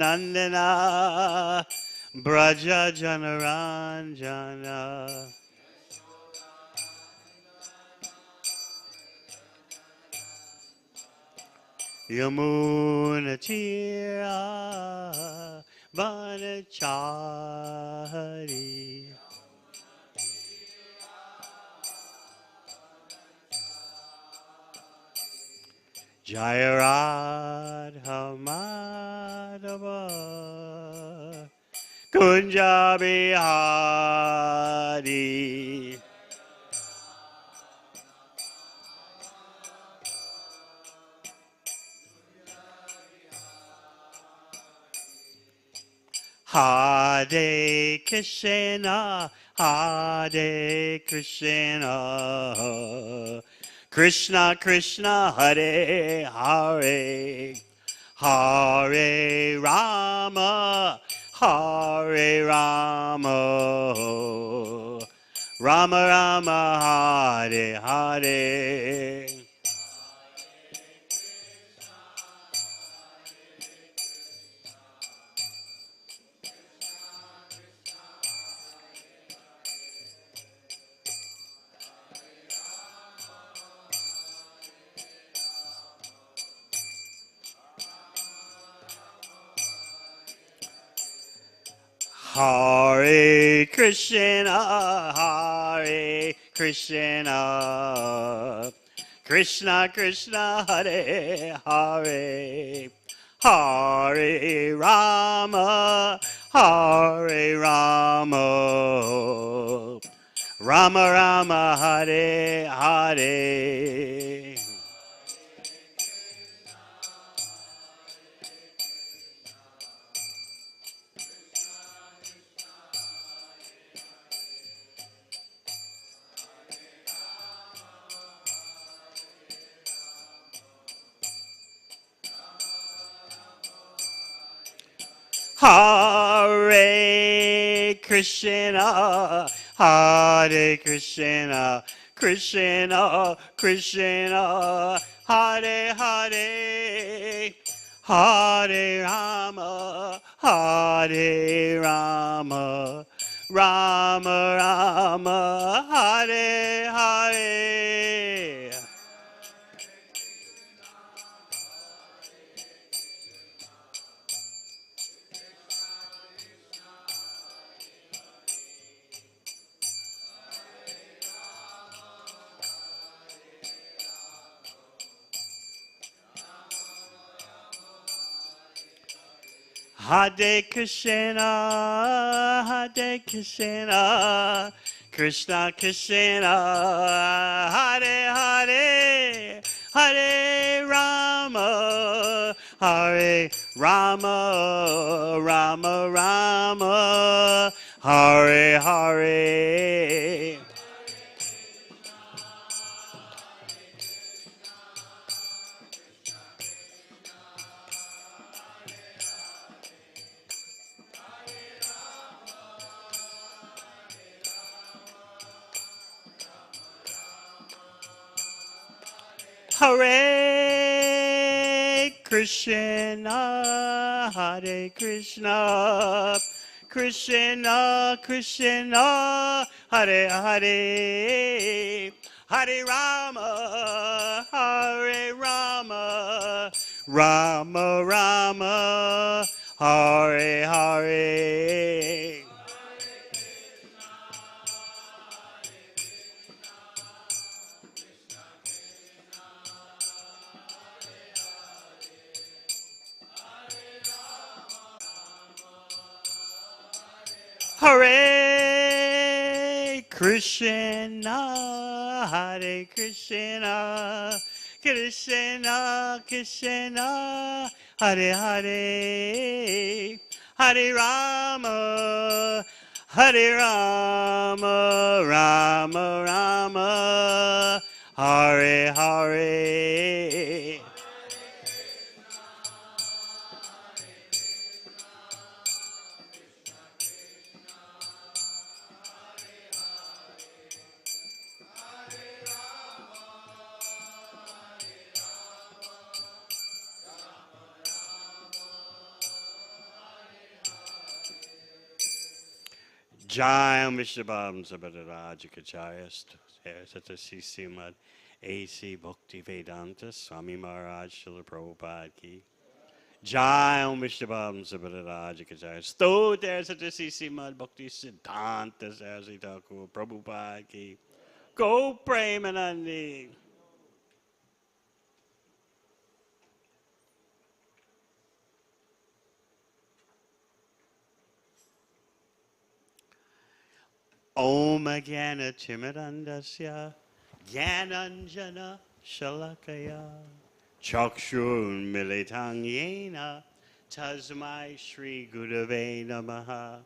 Nandana Braja Janaranjana Yamuna Tira Vanachari Jaya Radha Madhava Kunja Bihari Hare Krishna, Hare Krishna, Krishna Krishna, Hare Hare, Hare Rama, Hare Rama, Rama Rama, Hare Hare. Hare Krishna, Hare Krishna, Krishna Krishna, Hare Hare, Hare Rama, Hare Rama, Rama Rama, Hare Hare. Hare Krishna, Hare Krishna, Krishna Krishna, Hare Hare, Hare Rama, Hare Rama, Rama Rama, Hare Hare. Hare Krishna, Hare Krishna, Krishna Krishna, Hare Hare, Hare Rama, Hare Rama, Rama Rama, Hare Hare. Hare Krishna, Hare Krishna, Krishna Krishna, Hare Hare, Hare Rama, Hare Rama, Rama Rama, Hare Hare. Hare Krishna, Hare Krishna, Krishna Krishna, Hare Hare, Hare Rama, Hare Rama, Rama Rama, Hare Hare. Jai Mishabam Sabadarajakacharya Satasi Simad A.C. Bhakti Vedanta Swami Maharaj Srila Prabhupada Ki. Jai Mishabam Sabadarajakacharya Sto there Satasi Simad Bhakti Siddhanta Saraswati Thakur Prabhupada Ki. Go Premanandi. Om Jnana Timirandasya Jnananjana Shalakaya Chakshur Militang Yena Tasmai Shri Gurave Namaha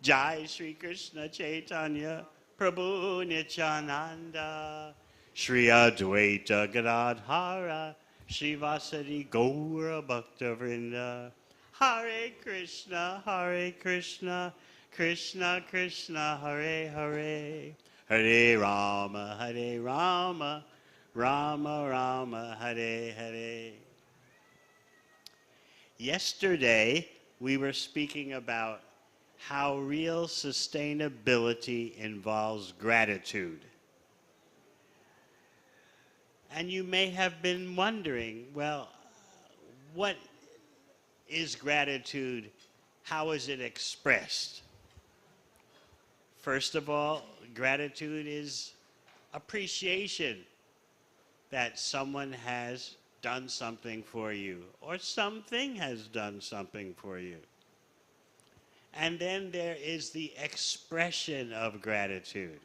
Jai Shri Krishna Chaitanya Prabhu Nityananda Shri Advaita Gadadhara Shri Vasadi Gaura Bhakta Vrinda Hare Krishna Krishna Krishna Hare Hare Hare Rama Rama Rama Hare Hare. Yesterday we were speaking about how real sustainability involves gratitude. And you may have been wondering, well, what is gratitude? How is it expressed? First of all, gratitude is appreciation that someone has done something for you or something has done something for you. And then there is the expression of gratitude.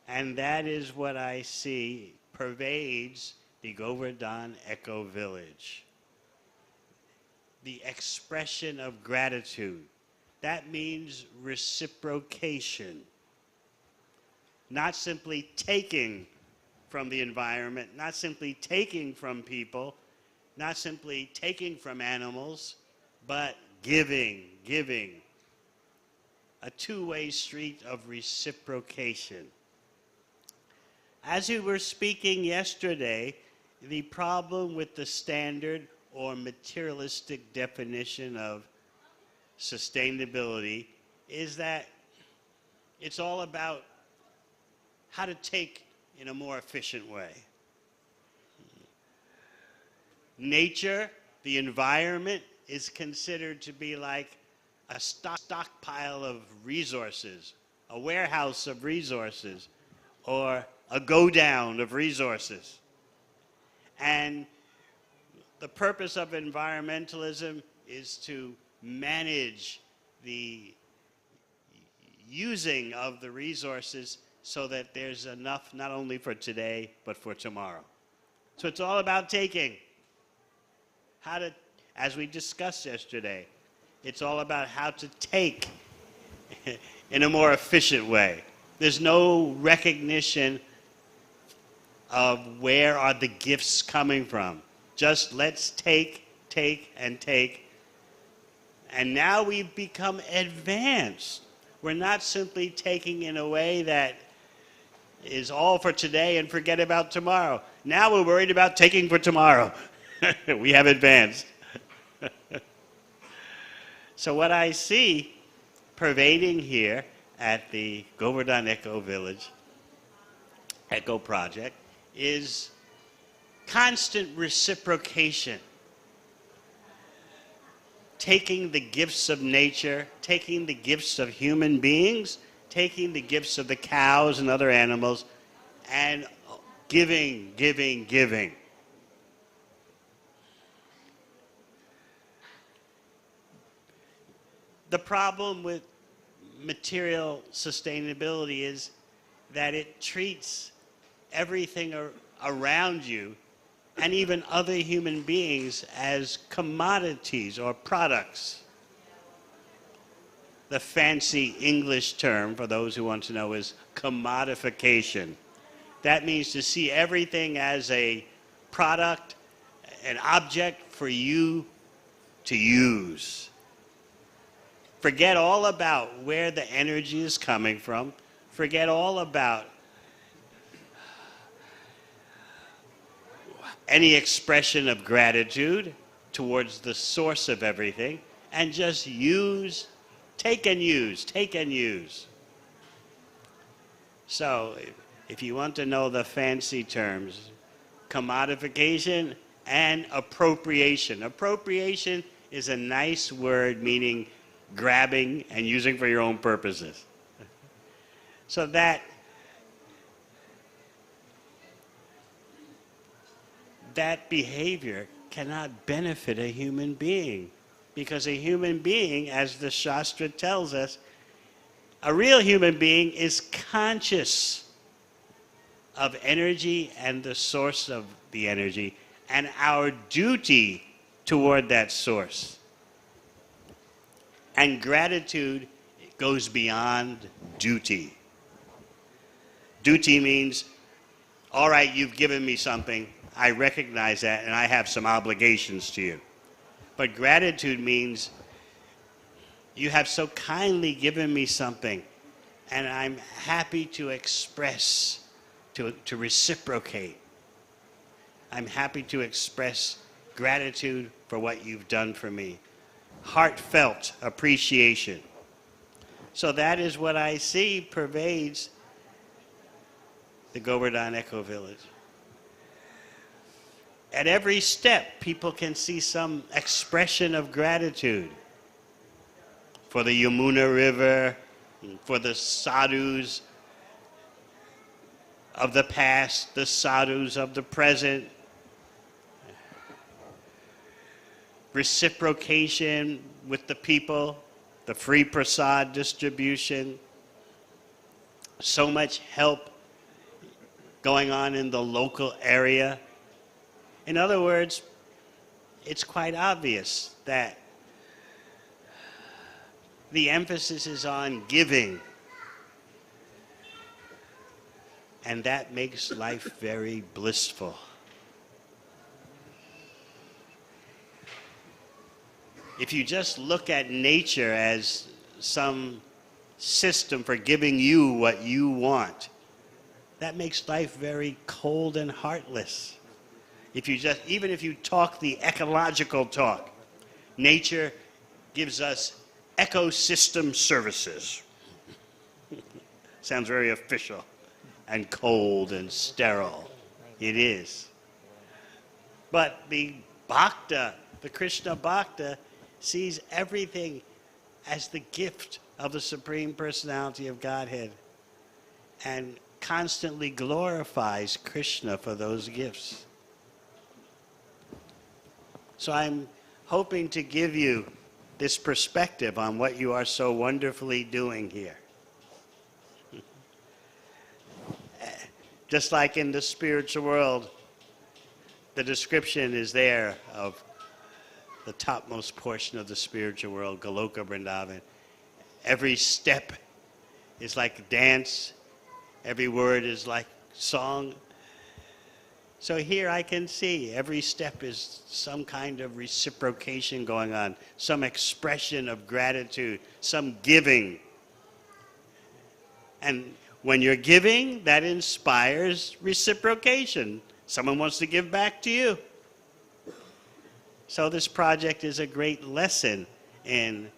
And that is what I see pervades the Govardhan Eco Village. The expression of gratitude. That means reciprocation. Not simply taking from the environment, not simply taking from people, not simply taking from animals, but giving. A two-way street of reciprocation. As we were speaking yesterday, the problem with the standard or materialistic definition of sustainability is that it's all about how to take in a more efficient way. Nature, the environment, is considered to be like a stockpile of resources, a warehouse of resources, or a go-down of resources. And the purpose of environmentalism is to manage the using of the resources so that there's enough not only for today, but for tomorrow. So it's all about taking. How to, as we discussed yesterday, it's all about how to take in a more efficient way. There's no recognition of where are the gifts coming from. Just let's take, and take. And now we've become advanced. We're not simply taking in a way that is all for today and forget about tomorrow. Now we're worried about taking for tomorrow. We have advanced. So what I see pervading here at the Govardhan Eco Village, Eco Project, is constant reciprocation. Taking the gifts of nature, taking the gifts of human beings, taking the gifts of the cows and other animals, and giving. The problem with material sustainability is that it treats everything around you and even other human beings as commodities or products. The fancy English term, for those who want to know, is commodification. That means to see everything as a product, an object for you to use. Forget all about where the energy is coming from. Forget all about any expression of gratitude towards the source of everything, and just use, Take and use, take and use. So, if you want to know the fancy terms, commodification and appropriation. Appropriation is a nice word meaning grabbing and using for your own purposes. So that behavior cannot benefit a human being, because a human being, as the Shastra tells us, a real human being is conscious of energy and the source of the energy and our duty toward that source. And gratitude goes beyond duty. Duty means, all right, you've given me something, I recognize that, and I have some obligations to you. But gratitude means, you have so kindly given me something, and I'm happy to express, to reciprocate. I'm happy to express gratitude for what you've done for me. Heartfelt appreciation. So that is what I see pervades the Govardhan Eco Village. At every step, people can see some expression of gratitude for the Yamuna River, for the sadhus of the past, the sadhus of the present. Reciprocation with the people, the free prasad distribution. So much help going on in the local area. In other words, it's quite obvious that the emphasis is on giving, and that makes life very blissful. If you just look at nature as some system for giving you what you want, that makes life very cold and heartless. Even if you talk the ecological talk, nature gives us ecosystem services. Sounds very official and cold and sterile. It is. But the Bhakta, the Krishna Bhakta, sees everything as the gift of the Supreme Personality of Godhead and constantly glorifies Krishna for those gifts. So I'm hoping to give you this perspective on what you are so wonderfully doing here. Just like in the spiritual world, the description is there of the topmost portion of the spiritual world, Goloka Vrindavan. Every step is like dance. Every word is like song. So here I can see every step is some kind of reciprocation going on, some expression of gratitude, some giving. And when you're giving, that inspires reciprocation. Someone wants to give back to you. So this project is a great lesson in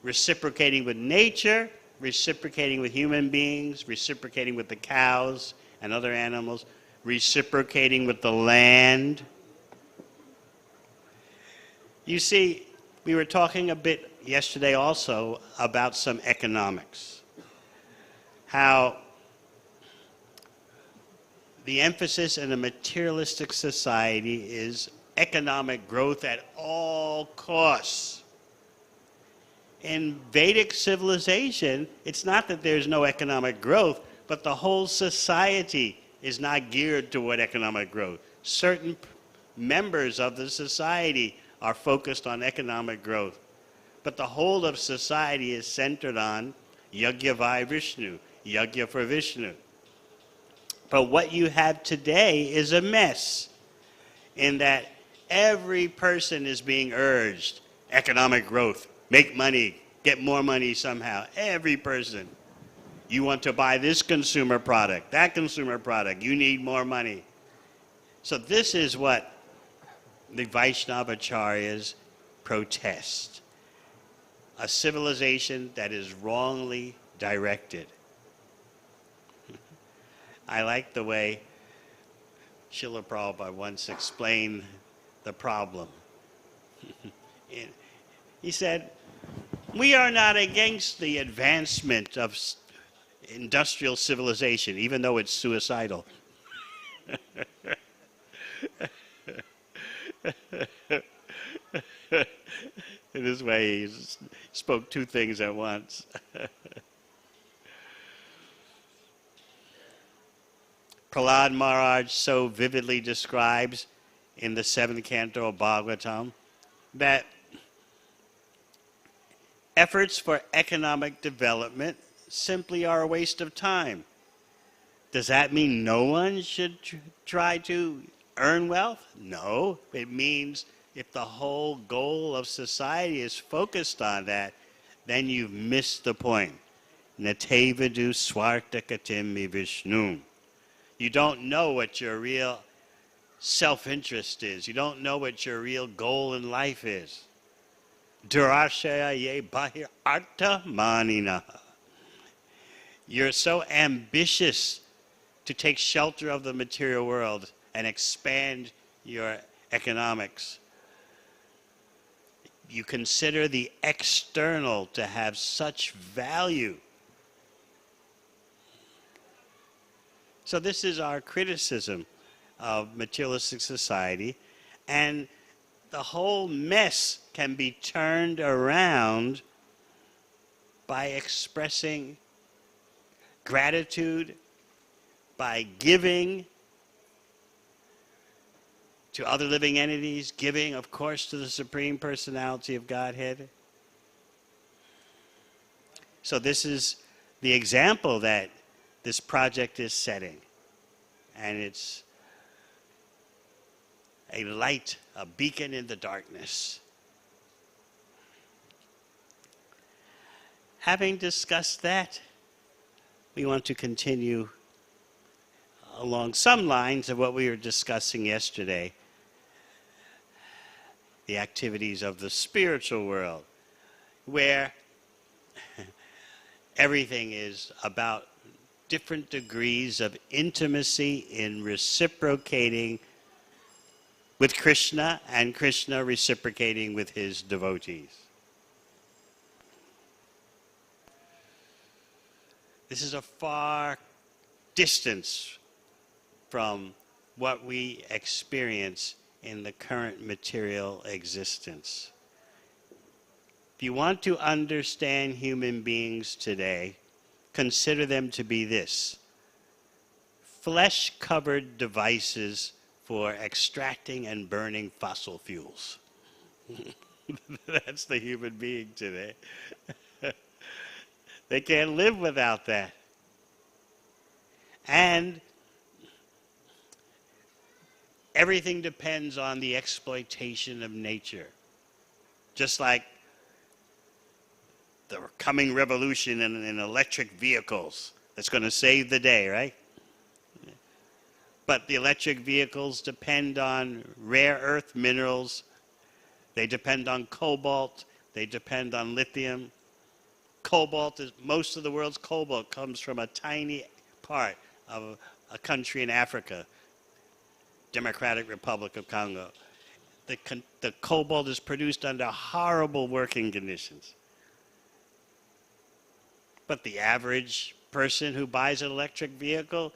reciprocating with nature, reciprocating with human beings, reciprocating with the cows and other animals, reciprocating with the land. You see, we were talking a bit yesterday also about some economics. How the emphasis in a materialistic society is economic growth at all costs. In Vedic civilization, it's not that there's no economic growth, but the whole society is not geared toward economic growth. Certain members of the society are focused on economic growth, but the whole of society is centered on Yajna Vai Vishnu, Yajna for Vishnu. But what you have today is a mess, in that every person is being urged, economic growth, make money, get more money somehow. Every person. You want to buy this consumer product, that consumer product, you need more money. So this is what the Vaishnava Acharyas protest. a civilization that is wrongly directed. I like the way Srila Prabhupada once explained the problem. He said, we are not against the advancement of industrial civilization, even though it's suicidal. In this way, he spoke two things at once. Prahlad Maharaj so vividly describes in the 7th canto of Bhagavatam that efforts for economic development simply are a waste of time. Does that mean no one should try to earn wealth? No. It means if the whole goal of society is focused on that, then you've missed the point. Natevadu swartakatim Vishnu. You don't know what your real self-interest is. You don't know what your real goal in life is. Durashaya ye bahir artha manina. You're so ambitious to take shelter of the material world and expand your economics. You consider the external to have such value. So this is our criticism of materialistic society, and the whole mess can be turned around by expressing gratitude, by giving to other living entities, giving, of course, to the Supreme Personality of Godhead. So this is the example that this project is setting. And it's a light, a beacon in the darkness. Having discussed that, we want to continue along some lines of what we were discussing yesterday, the activities of the spiritual world, where everything is about different degrees of intimacy in reciprocating with Krishna and Krishna reciprocating with his devotees. This is a far distance from what we experience in the current material existence. If you want to understand human beings today, consider them to be this: flesh-covered devices for extracting and burning fossil fuels. That's the human being today. They can't live without that. And everything depends on the exploitation of nature. Just like the coming revolution in electric vehicles that's going to save the day, right? But the electric vehicles depend on rare earth minerals. They depend on cobalt. They depend on lithium. Cobalt is, most of the world's cobalt comes from a tiny part of a country in Africa, Democratic Republic of Congo. The cobalt is produced under horrible working conditions. But the average person who buys an electric vehicle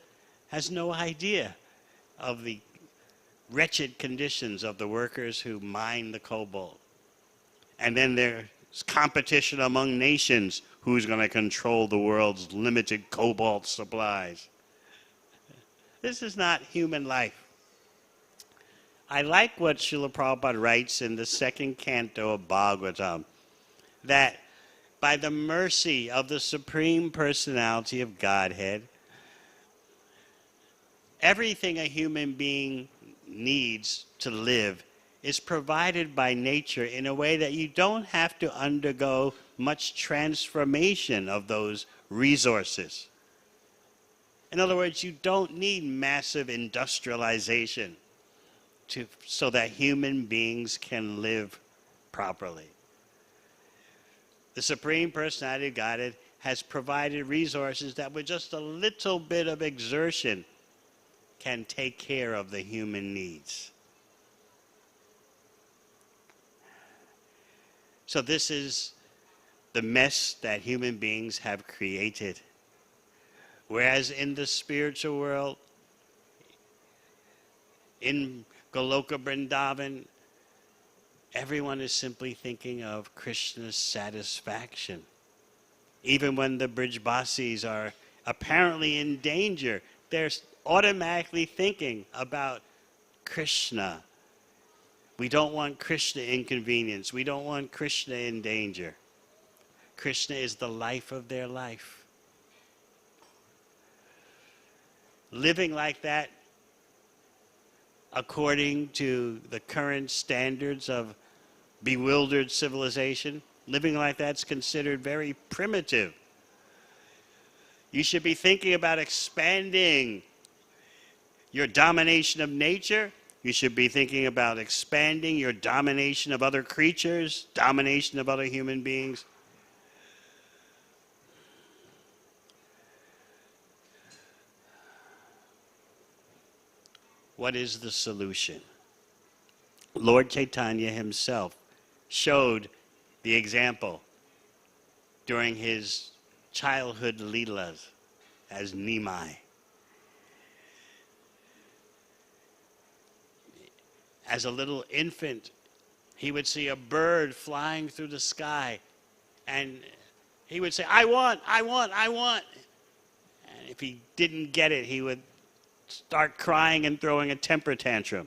has no idea of the wretched conditions of the workers who mine the cobalt. And then there's competition among nations who's going to control the world's limited cobalt supplies. This is not human life. I like what Srila Prabhupada writes in the 2nd canto of Bhagavatam, that by the mercy of the Supreme Personality of Godhead, everything a human being needs to live is provided by nature in a way that you don't have to undergo much transformation of those resources. In other words, you don't need massive industrialization so that human beings can live properly. the Supreme Personality of Godhead has provided resources that with just a little bit of exertion can take care of the human needs. So this is the mess that human beings have created. Whereas in the spiritual world, in Goloka Vrindavan, everyone is simply thinking of Krishna's satisfaction. Even when the Brijbasis are apparently in danger, they're automatically thinking about Krishna. We don't want Krishna inconvenience. We don't want Krishna in danger. Krishna is the life of their life. Living like that, according to the current standards of bewildered civilization, living like that's considered very primitive. You should be thinking about expanding your domination of nature. You should be thinking about expanding your domination of other creatures, domination of other human beings. What is the solution? Lord Chaitanya himself showed the example during his childhood leelas as Nimai. As a little infant, he would see a bird flying through the sky, and he would say, I want, I want, I want. And if he didn't get it, he would start crying and throwing a temper tantrum.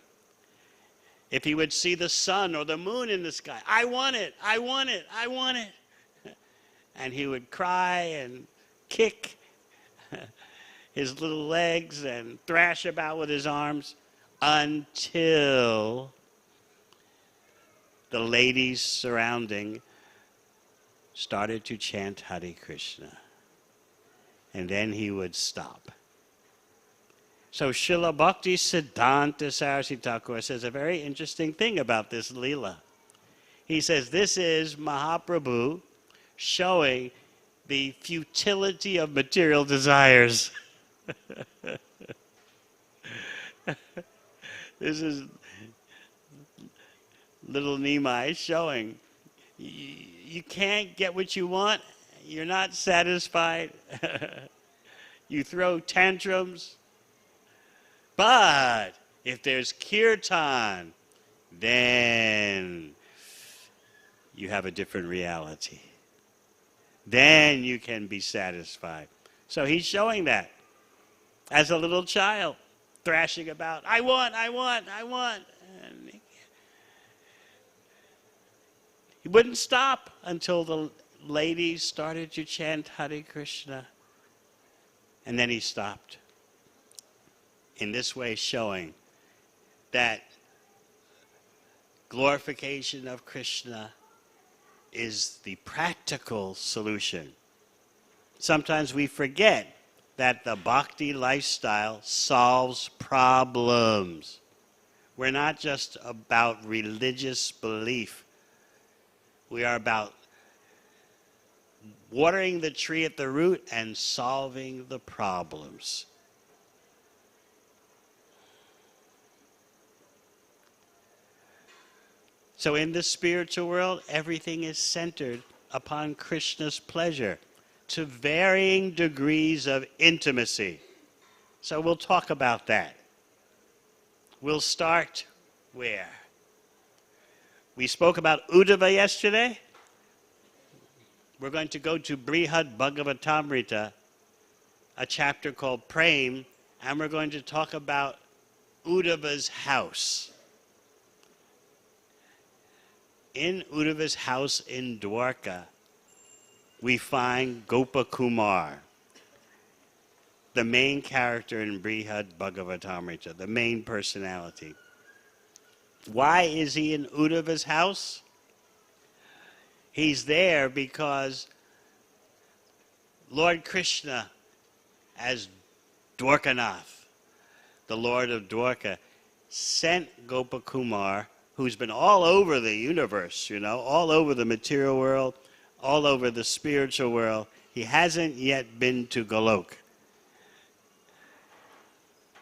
If he would see the sun or the moon in the sky, I want it, I want it, I want it. And he would cry and kick his little legs and thrash about with his arms until the ladies surrounding started to chant Hare Krishna. And then he would stop. So Srila Bhakti Siddhanta Saraswati Thakur says a very interesting thing about this Leela. He says this is Mahaprabhu showing the futility of material desires. This is little Nimai showing you can't get what you want, you're not satisfied, you throw tantrums. But if there's kirtan, then you have a different reality. Then you can be satisfied. So he's showing that as a little child, thrashing about, I want, I want, I want. And he wouldn't stop until the ladies started to chant Hare Krishna. And then he stopped. In this way, showing that glorification of Krishna is the practical solution. Sometimes we forget that the bhakti lifestyle solves problems. We're not just about religious belief. We are about watering the tree at the root and solving the problems. So in the spiritual world, everything is centered upon Krishna's pleasure to varying degrees of intimacy. So we'll talk about that. We'll start where? We spoke about Uddhava yesterday. We're going to go to Brihad Bhagavatamrita, a chapter called Prem, and we're going to talk about Uddhava's house. In Uddhava's house in Dwarka, we find Gopakumar, the main character in Brihad Bhagavatamrita, the main personality. Why is he in Uddhava's house? He's there because Lord Krishna, as Dwarkanath, the Lord of Dwarka, sent Gopakumar, who's been all over the universe, all over the material world, all over the spiritual world. He hasn't yet been to Golok.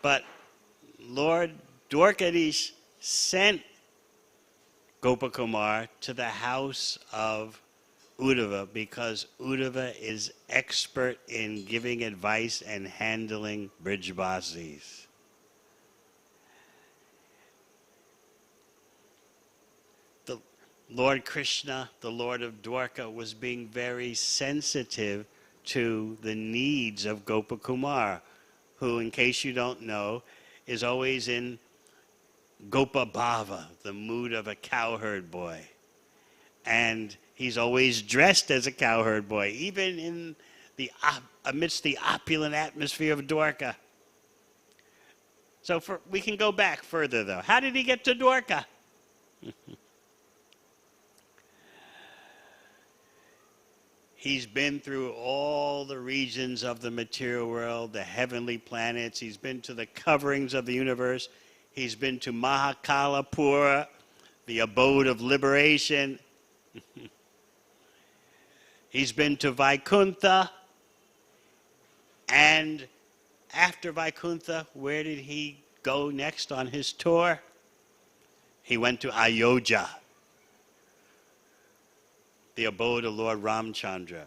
But Lord Dwarkadish sent Gopakumar to the house of Uddhava because Uddhava is expert in giving advice and handling Brijvasis. The Lord Krishna, the Lord of Dwarka, was being very sensitive to the needs of Gopakumar, who, in case you don't know, is always in Gopa Bhava, the mood of a cowherd boy. And he's always dressed as a cowherd boy, even in amidst the opulent atmosphere of Dwarka. So we can go back further, though. How did he get to Dwarka? He's been through all the regions of the material world, the heavenly planets. He's been to the coverings of the universe. He's been to Mahakalapura, the abode of liberation. He's been to Vaikuntha. And after Vaikuntha, where did he go next on his tour? He went to Ayodhya, the abode of Lord Ramchandra.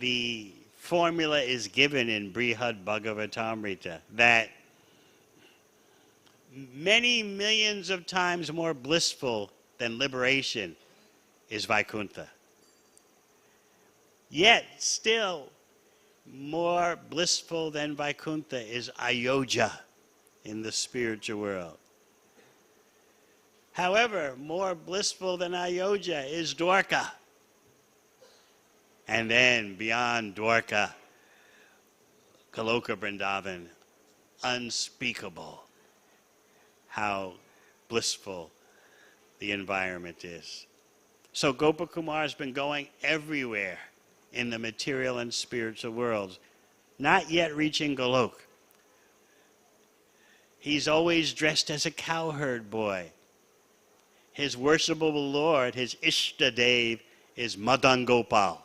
The formula is given in H.H.Devamrita that many millions of times more blissful than liberation is Vaikuntha. Yet, still, more blissful than Vaikuntha is Ayodhya in the spiritual world. However, more blissful than Ayodhya is Dwarka. And then, beyond Dwarka, Goloka Vrindavan, unspeakable how blissful the environment is. So Gopakumar has been going everywhere in the material and spiritual worlds, not yet reaching Golok. He's always dressed as a cowherd boy. His worshipable Lord, his Ishtadev, is Madan Gopal.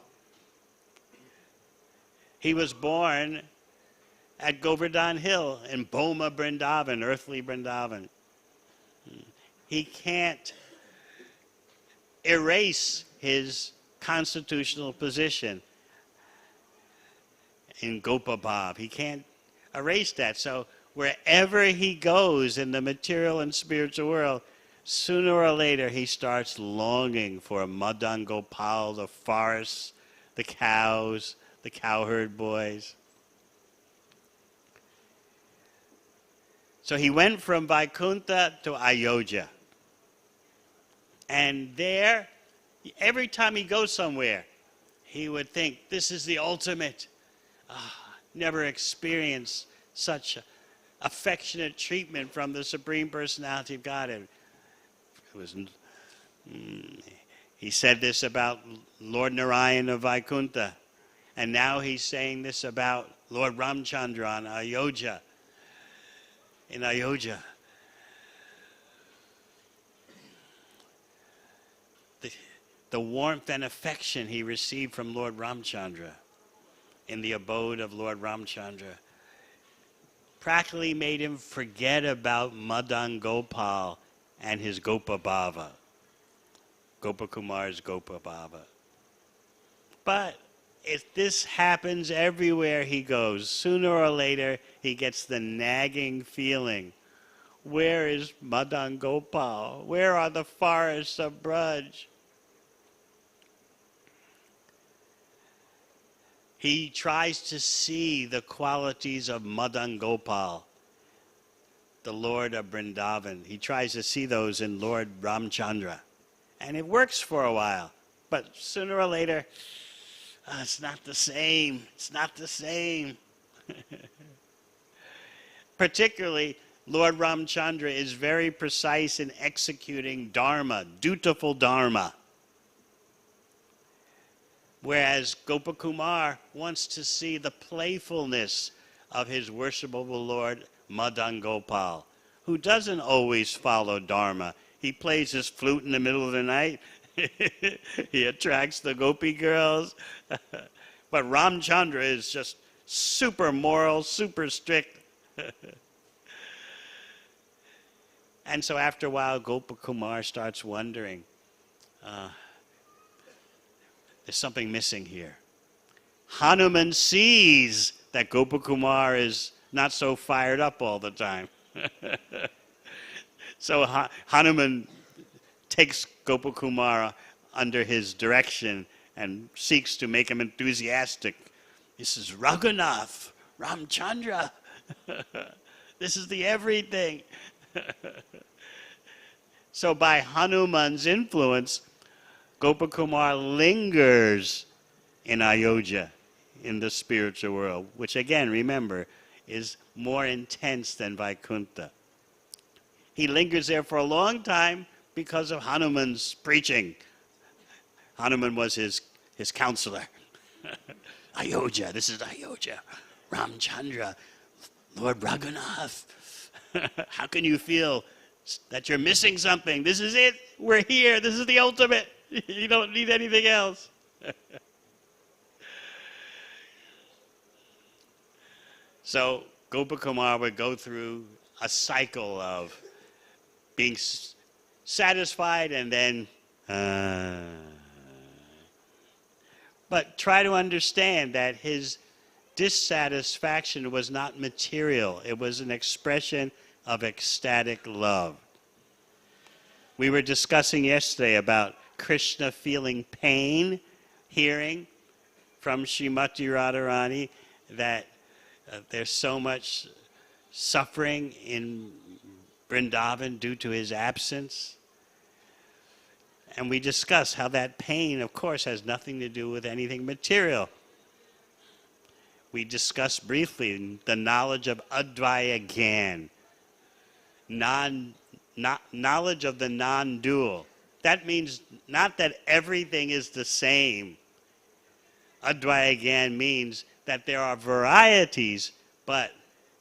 He was born at Govardhan Hill in Boma Vrindavan, earthly Vrindavan. He can't erase his constitutional position in Gopabhav. He can't erase that. So wherever he goes in the material and spiritual world, sooner or later he starts longing for Madan Gopal, the forests, the cows, the cowherd boys. So he went from Vaikuntha to Ayodhya. And there, every time he goes somewhere, he would think, this is the ultimate. Never experienced such affectionate treatment from the Supreme Personality of Godhead. He said this about Lord Narayan of Vaikuntha. And now he's saying this about Lord Ramchandra in Ayodhya. The warmth and affection he received from Lord Ramchandra in the abode of Lord Ramchandra practically made him forget about Madan Gopal and his Gopabhava, Gopakumar's Gopabhava. But if this happens everywhere he goes, sooner or later he gets the nagging feeling, where is Madan Gopal? Where are the forests of Braj? He tries to see the qualities of Madan Gopal, the Lord of Vrindavan. He tries to see those in Lord Ramchandra. And it works for a while. But sooner or later, it's not the same. It's not the same. Particularly, Lord Ramchandra is very precise in executing dharma, dutiful dharma. Whereas Gopakumar wants to see the playfulness of his worshipable Lord Madan Gopal, who doesn't always follow dharma. He plays his flute in the middle of the night He attracts the gopi girls. But Ramchandra is just super moral, super strict. And so after a while, Gopakumar starts wondering, there's something missing here. Hanuman sees that Gopakumar is not so fired up all the time. So Hanuman takes Gopakumar under his direction and seeks to make him enthusiastic. This is Raghunath, Ramchandra. This is the everything. So by Hanuman's influence, Gopakumar lingers in Ayodhya, in the spiritual world, which again, remember, is more intense than Vaikuntha. He lingers there for a long time because of Hanuman's preaching. Hanuman was his counselor. Ayodhya, this is Ayodhya. Ramchandra, Lord Raghunath. How can you feel that you're missing something? This is it. We're here. This is the ultimate. You don't need anything else. So Gopakumar would go through a cycle of being satisfied and then but try to understand that his dissatisfaction was not material. It was an expression of ecstatic love. We were discussing yesterday about Krishna feeling pain, hearing from Srimati Radharani that there's so much suffering in Vrindavan due to his absence. And we discussed how that pain, of course, has nothing to do with anything material. We discussed briefly the knowledge of Advaya Gyan, knowledge of the non-dual. That means not that everything is the same. Advaya Gyan means that there are varieties, but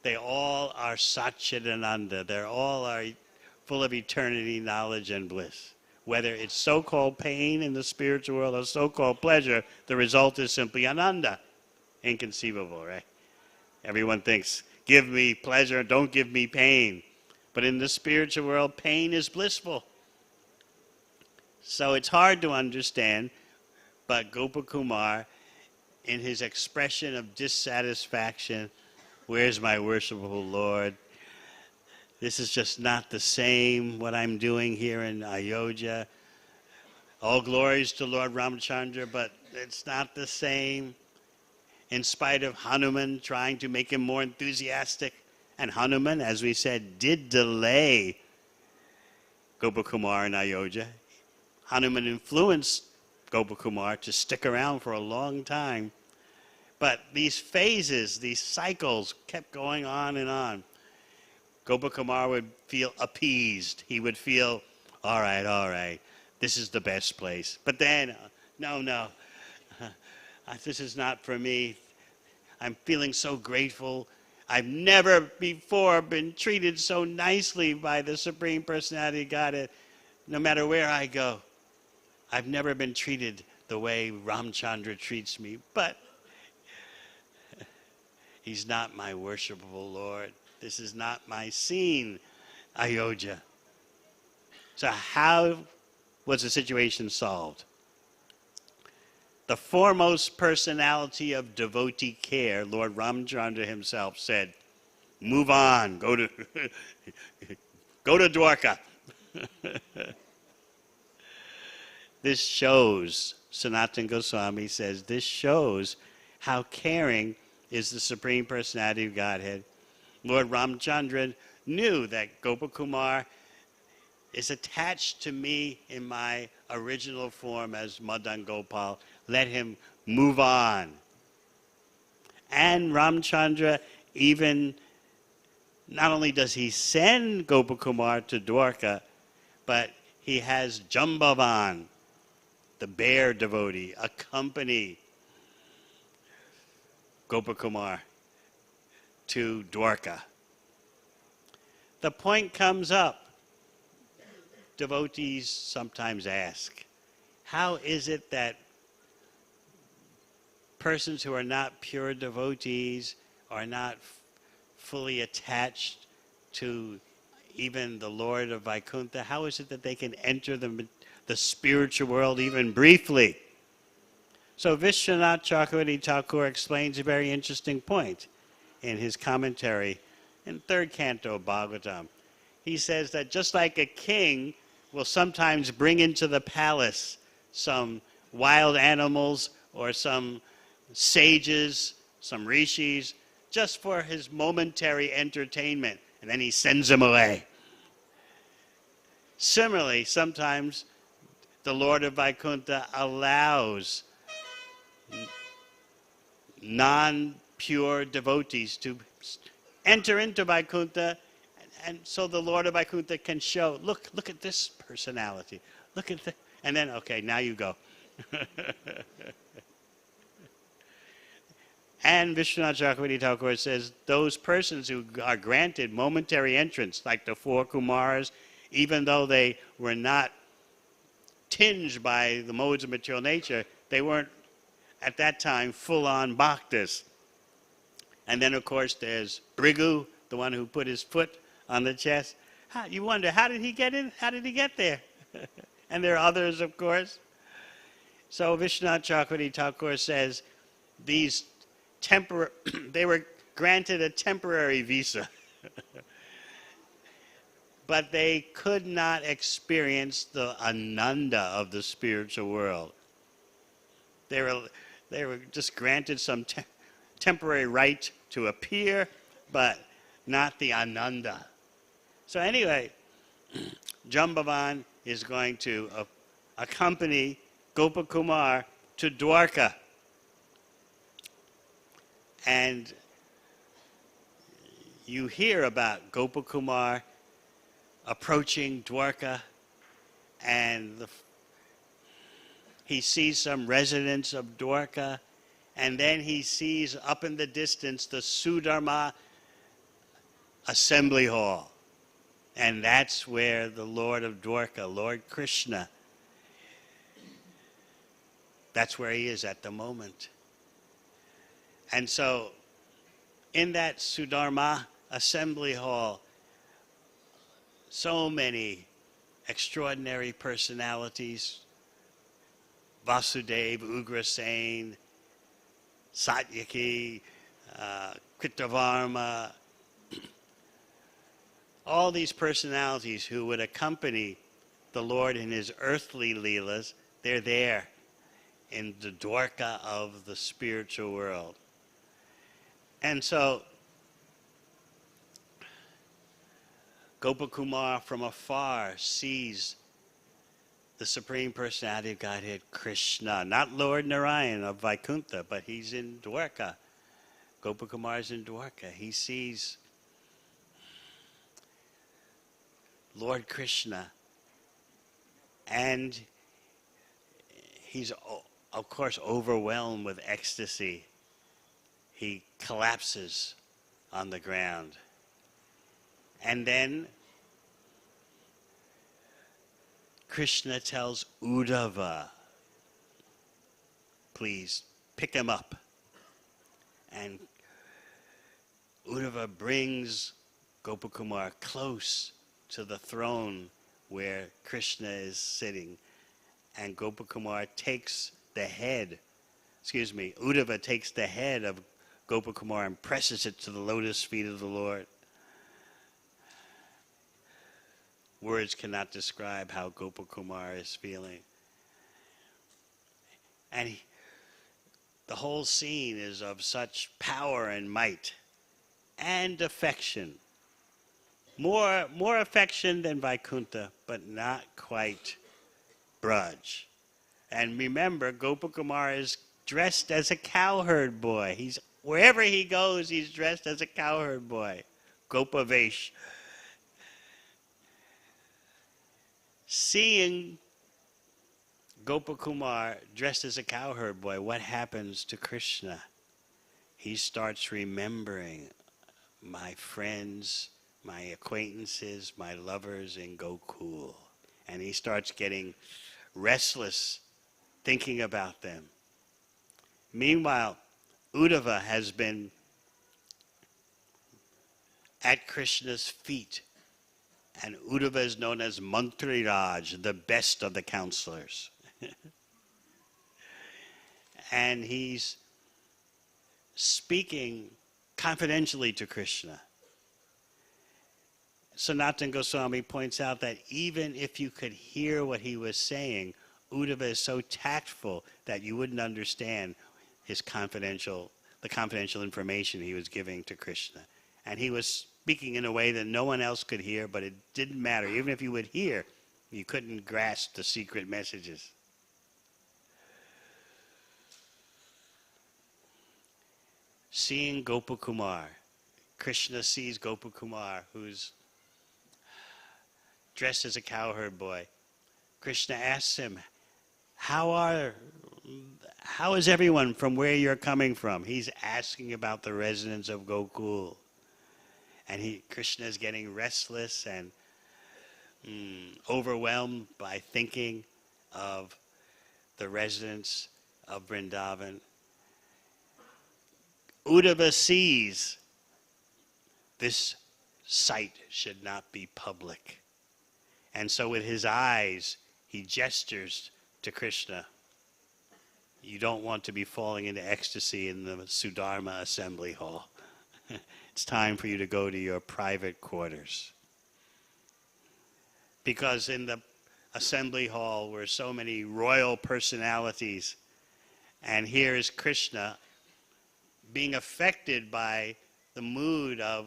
they all are Satchidananda. They all are full of eternity, knowledge, and bliss. Whether it's so-called pain in the spiritual world or so-called pleasure, the result is simply Ananda. Inconceivable, right? Everyone thinks, give me pleasure, don't give me pain. But in the spiritual world, pain is blissful. So it's hard to understand, but Gopakumar, in his expression of dissatisfaction, where's my worshipful Lord? This is just not the same, what I'm doing here in Ayodhya. All glories to Lord Ramchandra, but it's not the same. In spite of Hanuman trying to make him more enthusiastic. And Hanuman, as we said, did delay Gopakumar in Ayodhya. Hanuman influenced Gopakumar to stick around for a long time. But these phases, these cycles kept going on and on. Gopakumar would feel appeased. He would feel, all right, this is the best place. But then, no, this is not for me. I'm feeling so grateful. I've never before been treated so nicely by the Supreme Personality of Godhead. No matter where I go, I've never been treated the way Ramchandra treats me. But he's not my worshipable Lord. This is not my scene, Ayodhya. So how was the situation solved? The foremost personality of devotee care, Lord Ramchandra himself, said, move on, go to Dwarka. This shows, Sanatana Goswami says, this shows how caring is the Supreme Personality of Godhead. Lord Ramchandra knew that Gopakumar is attached to me in my original form as Madan Gopal. Let him move on. And Ramchandra even, not only does he send Gopakumar to Dwarka, but he has Jambavan, the bear devotee, accompany Gopakumar to Dwarka. The point comes up. Devotees sometimes ask, How is it that persons who are not pure devotees are not fully attached to even the Lord of Vaikuntha? How is it that they can enter the spiritual world even briefly? So Vishwanath Chakravarti Thakur explains a very interesting point in his commentary in third canto of Bhagavatam. He says that just like a king will sometimes bring into the palace some wild animals or some sages, some rishis, just for his momentary entertainment, and then he sends them away. Similarly, sometimes the Lord of Vaikuntha allows non-pure devotees to enter into Vaikuntha, and so the Lord of Vaikuntha can show, look at this personality, look at the, and then, okay, now you go. And Vishwanath Chakravarti Thakur says those persons who are granted momentary entrance, like the four Kumaras, even though they were not tinged by the modes of material nature, they weren't at that time full-on bhaktas. And then, of course, there's Brigu, the one who put his foot on the chest. You wonder, how did he get in? How did he get there? And there are others, of course. So Vishwanath Chakravarti Thakur says these they were granted a temporary visa. But they could not experience the ananda of the spiritual world. They were just granted some temporary right to appear, but not the ananda. So anyway, Jambavan is going to accompany Gopakumar to Dwarka. And you hear about Gopakumar approaching Dwarka, and he sees some residents of Dwarka, and then he sees up in the distance the Sudharma assembly hall. And that's where the Lord of Dwarka, Lord Krishna, that's where he is at the moment. And so in that Sudharma assembly hall, so many extraordinary personalities, Vasudeva, Ugrasen, Satyaki, Kritavarma, all these personalities who would accompany the Lord in his earthly leelas, they're there in the Dwarka of the spiritual world. And so Gopakumar from afar sees the Supreme Personality of Godhead, Krishna, not Lord Narayan of Vaikuntha, but he's in Dwarka. Gopakumar's in Dwarka. He sees Lord Krishna, and he's, of course, overwhelmed with ecstasy. He collapses on the ground. And then Krishna tells Uddhava, please pick him up. And Uddhava brings Gopakumar close to the throne where Krishna is sitting. And Gopakumar takes the head, Uddhava takes the head of Gopakumar and presses it to the lotus feet of the Lord. Words cannot describe how Gopakumar is feeling. And the whole scene is of such power and might and affection. More affection than Vaikuntha, but not quite Braj. And remember, Gopakumar is dressed as a cowherd boy. Wherever he goes, he's dressed as a cowherd boy. Gopavesh. Seeing Gopakumar dressed as a cowherd boy, what happens to Krishna? He starts remembering my friends, my acquaintances, my lovers in Gokul. And he starts getting restless thinking about them. Meanwhile, Uddhava has been at Krishna's feet, and Uddhava is known as Mantri Raj, the best of the counselors. And he's speaking confidentially to Krishna. Sanatana Goswami points out that even if you could hear what he was saying, Uddhava is so tactful that you wouldn't understand the confidential information he was giving to Krishna. And he was speaking in a way that no one else could hear, but it didn't matter. Even if you would hear, you couldn't grasp the secret messages. Seeing Gopakumar, Krishna sees Gopakumar, who's dressed as a cowherd boy. Krishna asks him, how is everyone from where you're coming from? He's asking about the residents of Gokul. And Krishna is getting restless and overwhelmed by thinking of the residents of Vrindavan. Uddhava sees this sight should not be public. And so with his eyes, he gestures to Krishna. You don't want to be falling into ecstasy in the Sudharma assembly hall. It's time for you to go to your private quarters. Because in the assembly hall were so many royal personalities, and here is Krishna being affected by the mood of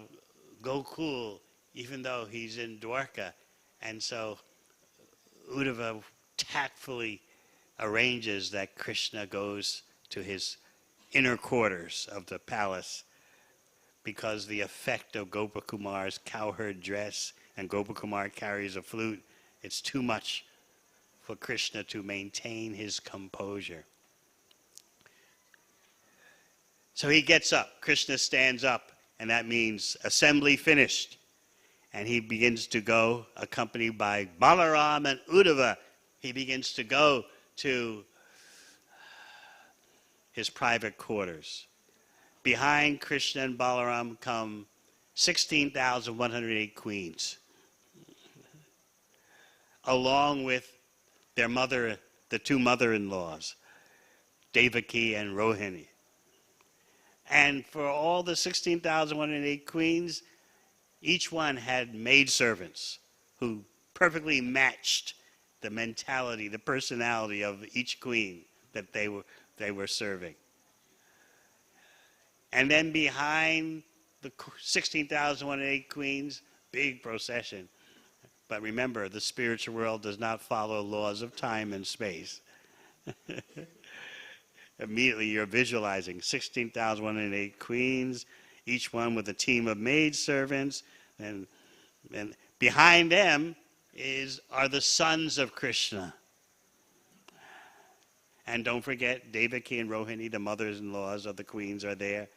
Gokul, even though he's in Dwarka. And so Uddhava tactfully arranges that Krishna goes to his inner quarters of the palace, because the effect of Gopakumar's cowherd dress, and Gopakumar carries a flute, it's too much for Krishna to maintain his composure. So he gets up, Krishna stands up, and that means assembly finished. And he begins to go, accompanied by Balaram and Uddhava. He begins to go to his private quarters. Behind Krishna and Balaram come 16,108 queens, along with their mother, the two mother-in-laws, Devaki and Rohini. And for all the 16,108 queens, each one had maidservants who perfectly matched the mentality, the personality of each queen that they were serving. And then behind the 16,108 queens, big procession. But remember, the spiritual world does not follow laws of time and space. Immediately you're visualizing 16,108 queens, each one with a team of maidservants, and behind them are the sons of Krishna. And don't forget, Devaki and Rohini, the mothers-in-laws of the queens, are there.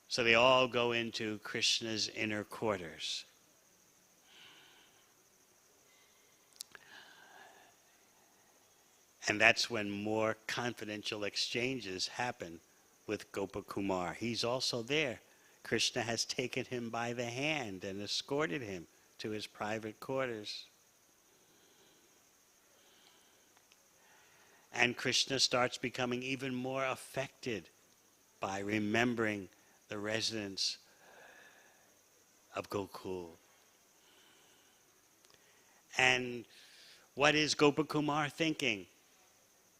So they all go into Krishna's inner quarters. And that's when more confidential exchanges happen with Gopakumar. He's also there. Krishna has taken him by the hand and escorted him to his private quarters. And Krishna starts becoming even more affected by remembering the residents of Gokul. And what is Gopakumar thinking?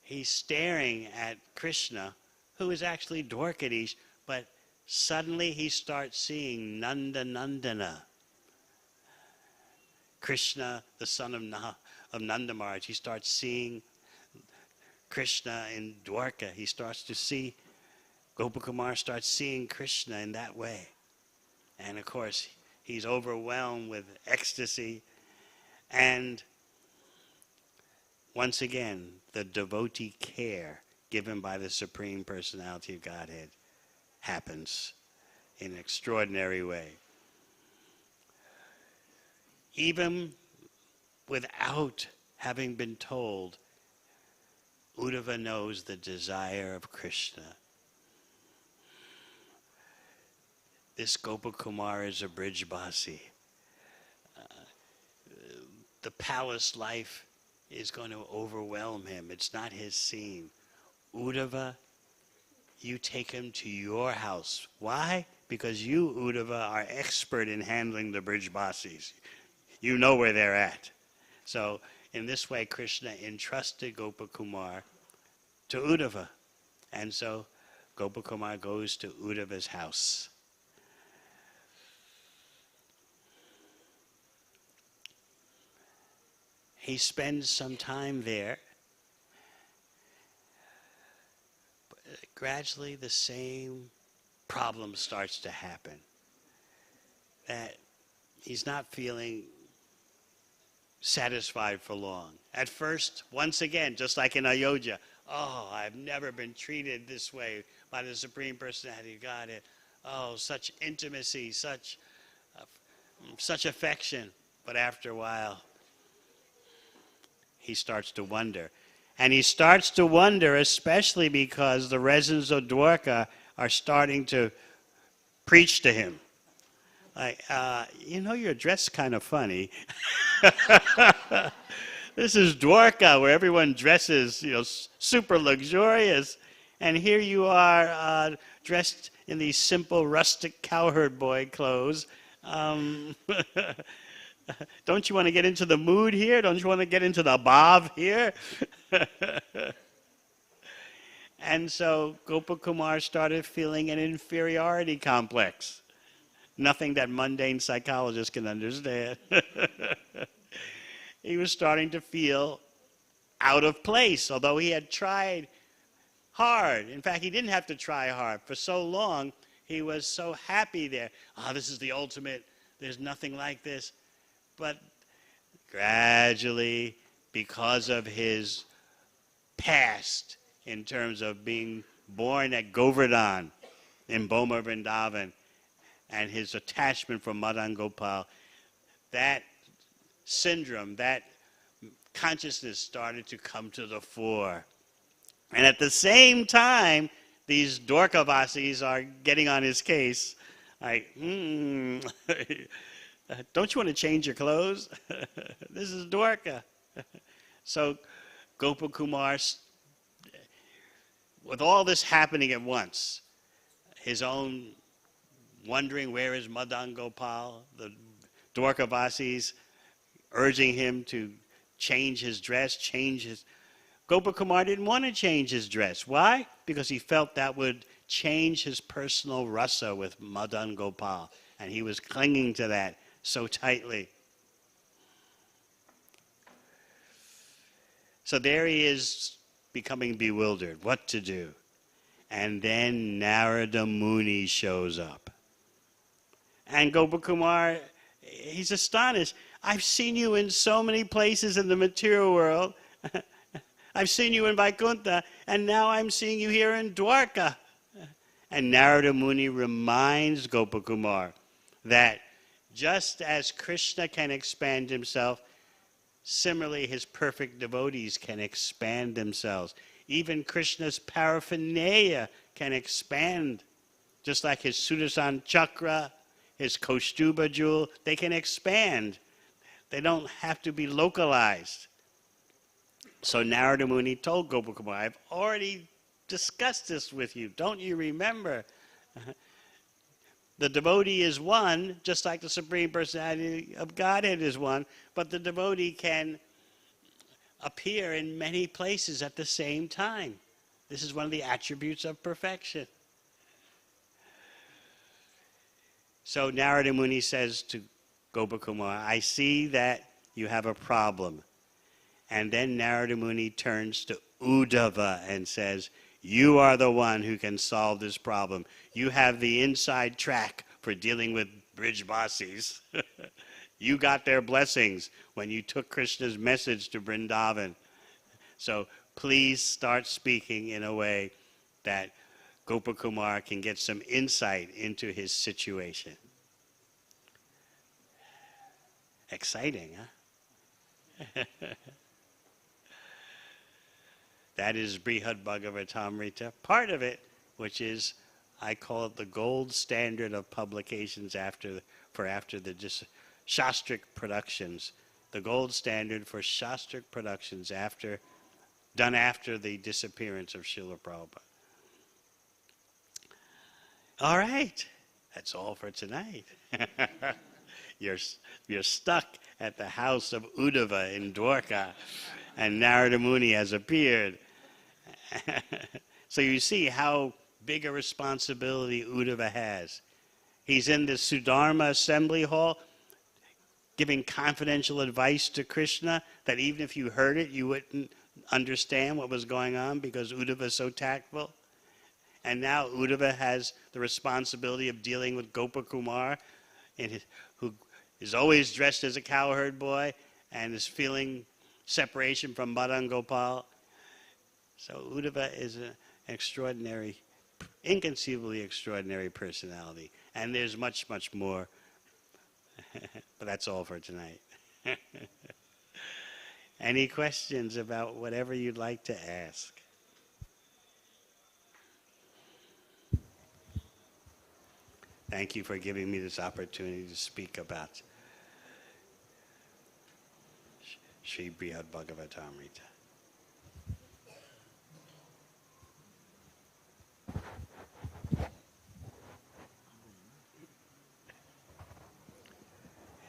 He's staring at Krishna, who is actually Dwarkadish, but suddenly he starts seeing Nanda Nandana. Krishna, the son of Nanda Maharaj, he starts seeing Krishna in Dwarka. He starts to see, Gopakumar starts seeing Krishna in that way. And of course, he's overwhelmed with ecstasy. And once again, the devotee care given by the Supreme Personality of Godhead happens in an extraordinary way. Even without having been told, Uddhava knows the desire of Krishna. This Gopakumar is a Brijbasi. The palace life is going to overwhelm him. It's not his scene. Uddhava, you take him to your house. Why? Because you, Uddhava, are expert in handling the Brijbasis. You know where they're at. So in this way, Krishna entrusted Gopakumar to Uddhava. And so Gopakumar goes to Uddhava's house. He spends some time there. But gradually the same problem starts to happen. That he's not feeling satisfied for long. At first, once again, just like in Ayodhya, oh, I've never been treated this way by the Supreme Personality of Godhead. Oh, such intimacy, such affection. But after a while, he starts to wonder. And he starts to wonder especially because the residents of Dwarka are starting to preach to him. Like, you're dressed kind of funny. This is Dwarka, where everyone dresses, super luxurious. And here you are dressed in these simple, rustic cowherd boy clothes. Don't you want to get into the mood here? Don't you want to get into the bhav here? And so Gopakumar started feeling an inferiority complex. Nothing that mundane psychologists can understand. He was starting to feel out of place, although he had tried hard. In fact, he didn't have to try hard. For so long, he was so happy there. This is the ultimate. There's nothing like this. But gradually, because of his past, in terms of being born at Govardhan in Boma Vrindavan, and his attachment for Madan Gopal, that syndrome, that consciousness started to come to the fore. And at the same time, these Dwarkavasis are getting on his case, like, don't you want to change your clothes? This is Dwarka. So Gopakumar, with all this happening at once, his own wondering where is Madan Gopal, the Dwarkavasis urging him to change his dress, Gopakumar didn't want to change his dress. Why? Because he felt that would change his personal rasa with Madan Gopal. And he was clinging to that so tightly. So there he is, becoming bewildered, what to do. And then Narada Muni shows up. And Gopakumar, he's astonished. I've seen you in so many places in the material world. I've seen you in Vaikuntha, and now I'm seeing you here in Dwarka. And Narada Muni reminds Gopakumar that just as Krishna can expand himself, similarly his perfect devotees can expand themselves. Even Krishna's paraphernalia can expand, just like his Sudarshan Chakra, his Kaustuba jewel, they can expand. They don't have to be localized. So Narada Muni told Gopakumar, I've already discussed this with you. Don't you remember? The devotee is one, just like the Supreme Personality of Godhead is one, but the devotee can appear in many places at the same time. This is one of the attributes of perfection. So Narada Muni says to Gopakumar, I see that you have a problem. And then Narada Muni turns to Uddhava and says, you are the one who can solve this problem. You have the inside track for dealing with Brijbasis. You got their blessings when you took Krishna's message to Vrindavan. So please start speaking in a way that Gopakumar can get some insight into his situation. Exciting, huh? That is Brihad-Bhagavatamrita. Part of it, which is, I call it the gold standard of publications after the Shastric productions. The gold standard for Shastric productions done after the disappearance of Srila Prabhupada. All right, that's all for tonight. You're stuck at the house of Uddhava in Dwarka, and Narada Muni has appeared. So you see how big a responsibility Uddhava has. He's in the Sudharma assembly hall giving confidential advice to Krishna that even if you heard it, you wouldn't understand what was going on because Uddhava is so tactful. And now Uddhava has the responsibility of dealing with Gopakumar, who is always dressed as a cowherd boy and is feeling separation from Madan Gopal. So Uddhava is an extraordinary, inconceivably extraordinary personality. And there's much, much more. But that's all for tonight. Any questions about whatever you'd like to ask? Thank you for giving me this opportunity to speak about Sri Brihad-Bhagavatamrita.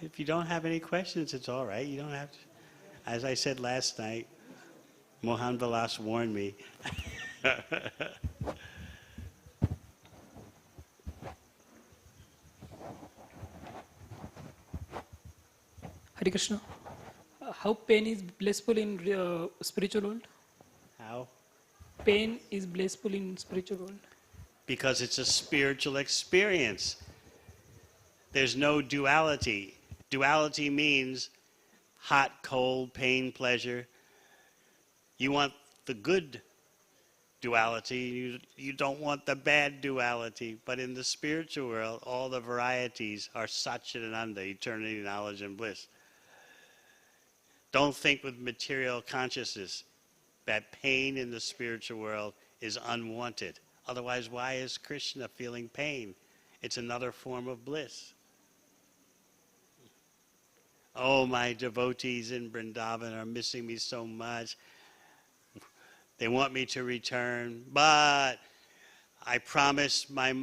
If you don't have any questions, it's all right. You don't have to. As I said last night, Mohan Vilas warned me. Hare Krishna. How pain is blissful in spiritual world? How? Pain is blissful in spiritual world. Because it's a spiritual experience. There's no duality. Duality means hot, cold, pain, pleasure. You want the good duality. You don't want the bad duality. But in the spiritual world, all the varieties are Satchidananda, eternity, knowledge, and bliss. Don't think with material consciousness that pain in the spiritual world is unwanted. Otherwise, why is Krishna feeling pain? It's another form of bliss. Oh, my devotees in Vrindavan are missing me so much. They want me to return, but I promised my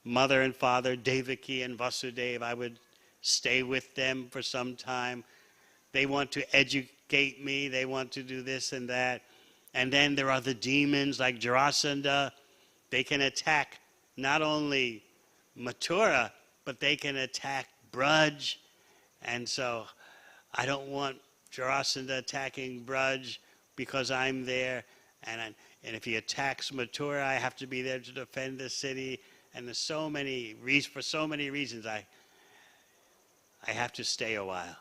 mother and father, Devaki and Vasudeva, I would stay with them for some time. They want to educate me. They want to do this and that. And then there are the demons like Jarasandha. They can attack not only Mathura, but they can attack Braj. And so I don't want Jarasandha attacking Braj because I'm there. And if he attacks Mathura, I have to be there to defend the city. And there's so many for so many reasons, I have to stay a while.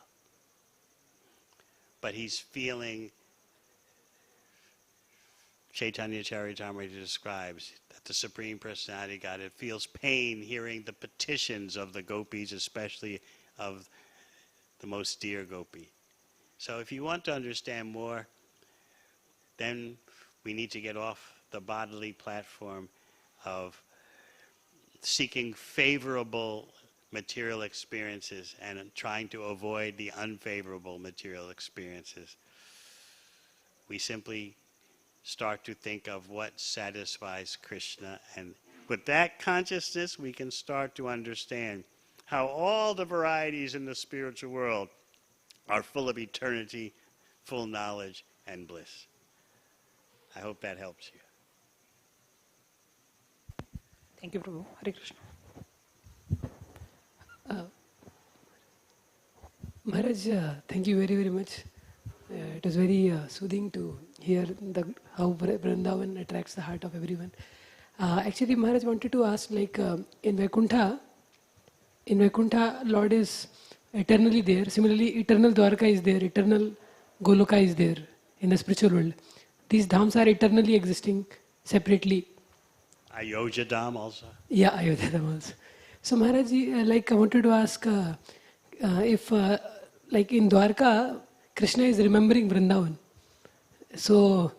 But he's feeling, Chaitanya Charitamrita describes that the Supreme Personality of Godhead feels pain hearing the petitions of the gopis, especially of the most dear gopi. So if you want to understand more, then we need to get off the bodily platform of seeking favorable material experiences and trying to avoid the unfavorable material experiences. We simply start to think of what satisfies Krishna, and with that consciousness we can start to understand how all the varieties in the spiritual world are full of eternity, full knowledge, and bliss. I hope that helps you. Thank you, Prabhu. Hare Krishna. Maharaj, thank you very, very much. It was very soothing to hear how Vrindavan attracts the heart of everyone. Actually, Maharaj wanted to ask, in Vaikuntha, Lord is eternally there. Similarly, eternal Dwarka is there, eternal Goloka is there in the spiritual world. These dhams are eternally existing separately. Ayodhya Dham also? Yeah, Ayodhya Dham also. So Maharaj, I wanted to ask if, in Dwarka, Krishna is remembering Vrindavan. So,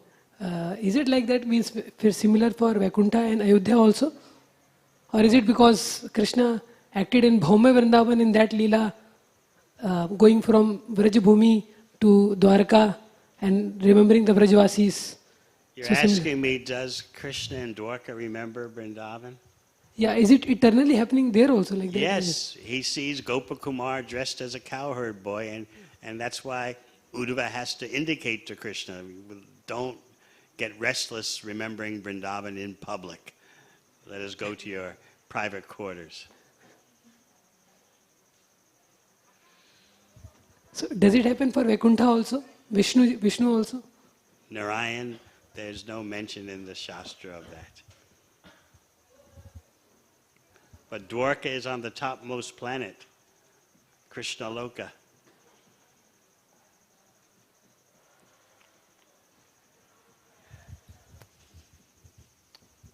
is it like that means similar for Vaikuntha and Ayodhya also? Or is it because Krishna acted in Bhaumya Vrindavan in that Leela, going from Vrajabhumi to Dwarka and remembering the Vrajavasis? You're So similar. asking me, does Krishna and Dwarka remember Vrindavan? Yeah, is it eternally happening there also like that? Yes, he sees Gopakumar dressed as a cowherd boy, and that's why Uddhava has to indicate to Krishna, don't get restless remembering Vrindavan in public. Let us go to your private quarters. So does it happen for Vaikuntha also? Vishnu also? Narayan, there's no mention in the Shastra of that. But Dwarka is on the topmost planet, Krishna Loka.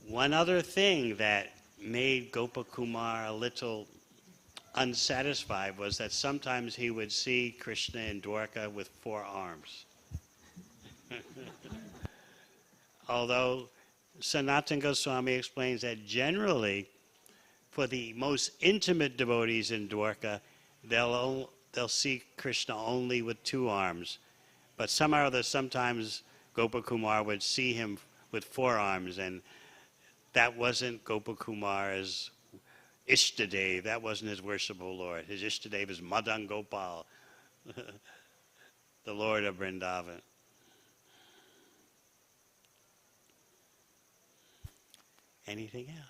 One other thing that made Gopakumar a little unsatisfied was that sometimes he would see Krishna in Dwarka with 4 arms. Although Sanatana Goswami explains that generally, for the most intimate devotees in Dwarka, they'll see Krishna only with 2 arms. But somehow or other, sometimes Gopakumar would see him with 4 arms, and that wasn't Gopakumar's Ishtadev. That wasn't his worshipable Lord. His Ishtadev is Madan Gopal, the Lord of Vrindavan. Anything else?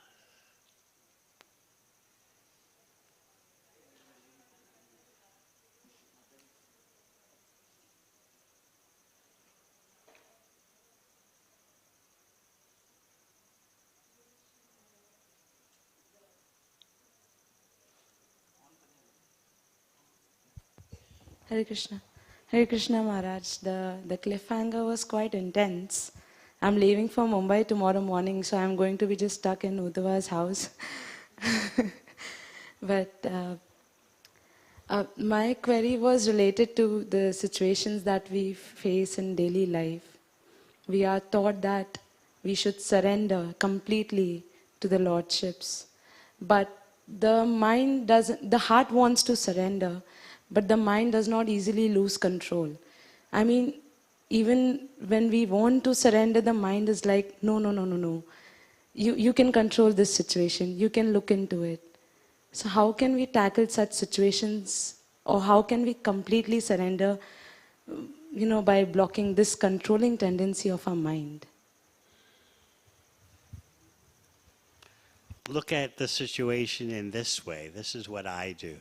Hare Krishna. Hare Krishna Maharaj. The cliffhanger was quite intense. I'm leaving for Mumbai tomorrow morning, so I'm going to be just stuck in Uddhava's house. But my query was related to the situations that we face in daily life. We are taught that we should surrender completely to the Lordships. But the heart wants to surrender, but the mind does not easily lose control. I mean, even when we want to surrender, the mind is like, no, no, no, no, no. You can control this situation. You can look into it. So how can we tackle such situations, or how can we completely surrender, by blocking this controlling tendency of our mind? Look at the situation in this way. This is what I do.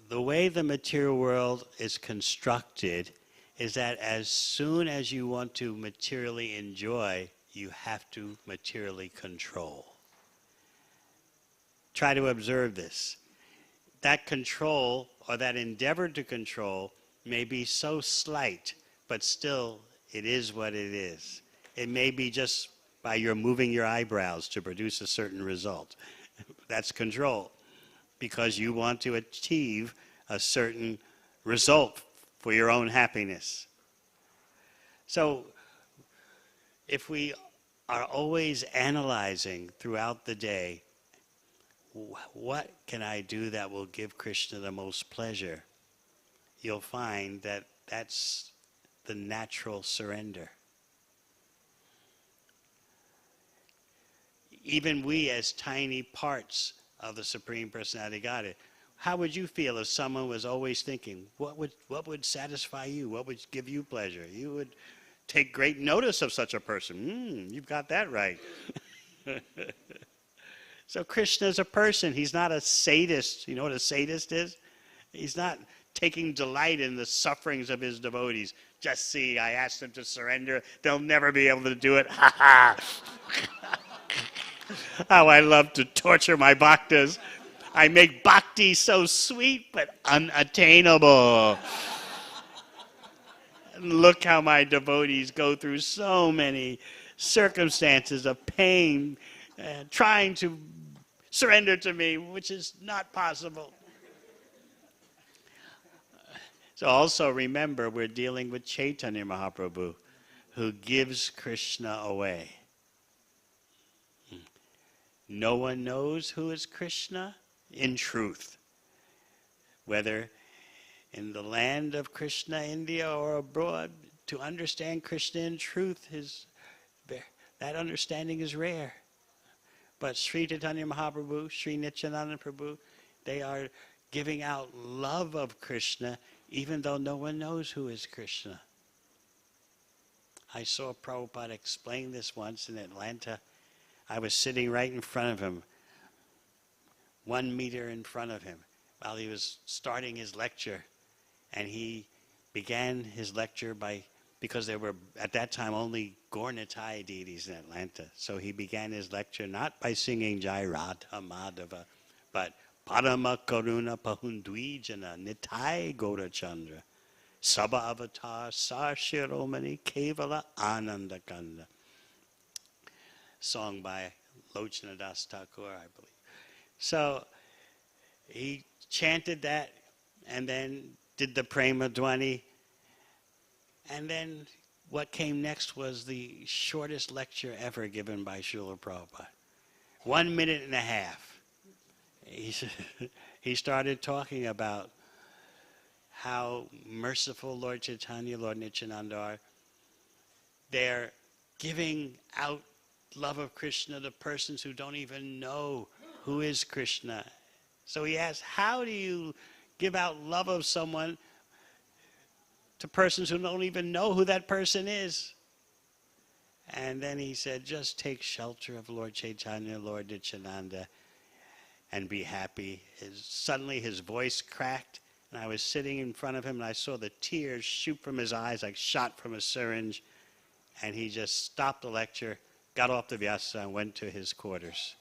The way the material world is constructed is that as soon as you want to materially enjoy, you have to materially control. Try to observe this. That control, or that endeavor to control, may be so slight, but still it is what it is. It may be just by your moving your eyebrows to produce a certain result. That's control, because you want to achieve a certain result for your own happiness. So if we are always analyzing throughout the day, what can I do that will give Krishna the most pleasure? You'll find that that's the natural surrender. Even we as tiny parts of the Supreme Personality of Godhead, how would you feel if someone was always thinking, what would satisfy you? What would give you pleasure? You would take great notice of such a person. You've got that right. So Krishna is a person. He's not a sadist. You know what a sadist is? He's not taking delight in the sufferings of his devotees. Just see, I asked them to surrender. They'll never be able to do it. Ha ha! How I love to torture my bhaktas. I make bhakti so sweet but unattainable. And look how my devotees go through so many circumstances of pain, trying to surrender to me, which is not possible. So also remember, we're dealing with Chaitanya Mahaprabhu, who gives Krishna away. No one knows who is Krishna in truth. Whether in the land of Krishna, India, or abroad, to understand Krishna in truth, that understanding is rare. But Sri Chaitanya Mahaprabhu, Sri Nityananda Prabhu, they are giving out love of Krishna even though no one knows who is Krishna. I saw Prabhupada explain this once in Atlanta. I was sitting right in front of him, 1 meter in front of him, while he was starting his lecture. And he began his lecture because there were at that time only Gaur-Nitai deities in Atlanta. So he began his lecture not by singing Jai Radha Madhava, but Parama Karuna Pahundwijana Nitai Gaurachandra Sabha Avatar Sar Shiromani Kevala Anandakanda. Song by Lochana Das Thakur, I believe. So he chanted that and then did the Prema Dwani. And then what came next was the shortest lecture ever given by Srila Prabhupada. 1 minute and a half. He started talking about how merciful Lord Chaitanya, Lord Nityananda are. They're giving out love of Krishna to persons who don't even know who is Krishna. So he asked, how do you give out love of someone to persons who don't even know who that person is? And then he said, just take shelter of Lord Chaitanya, Lord Nityananda, and be happy. Suddenly his voice cracked, and I was sitting in front of him, and I saw the tears shoot from his eyes like shot from a syringe, and he just stopped the lecture, got off the Vyasa, and went to his quarters.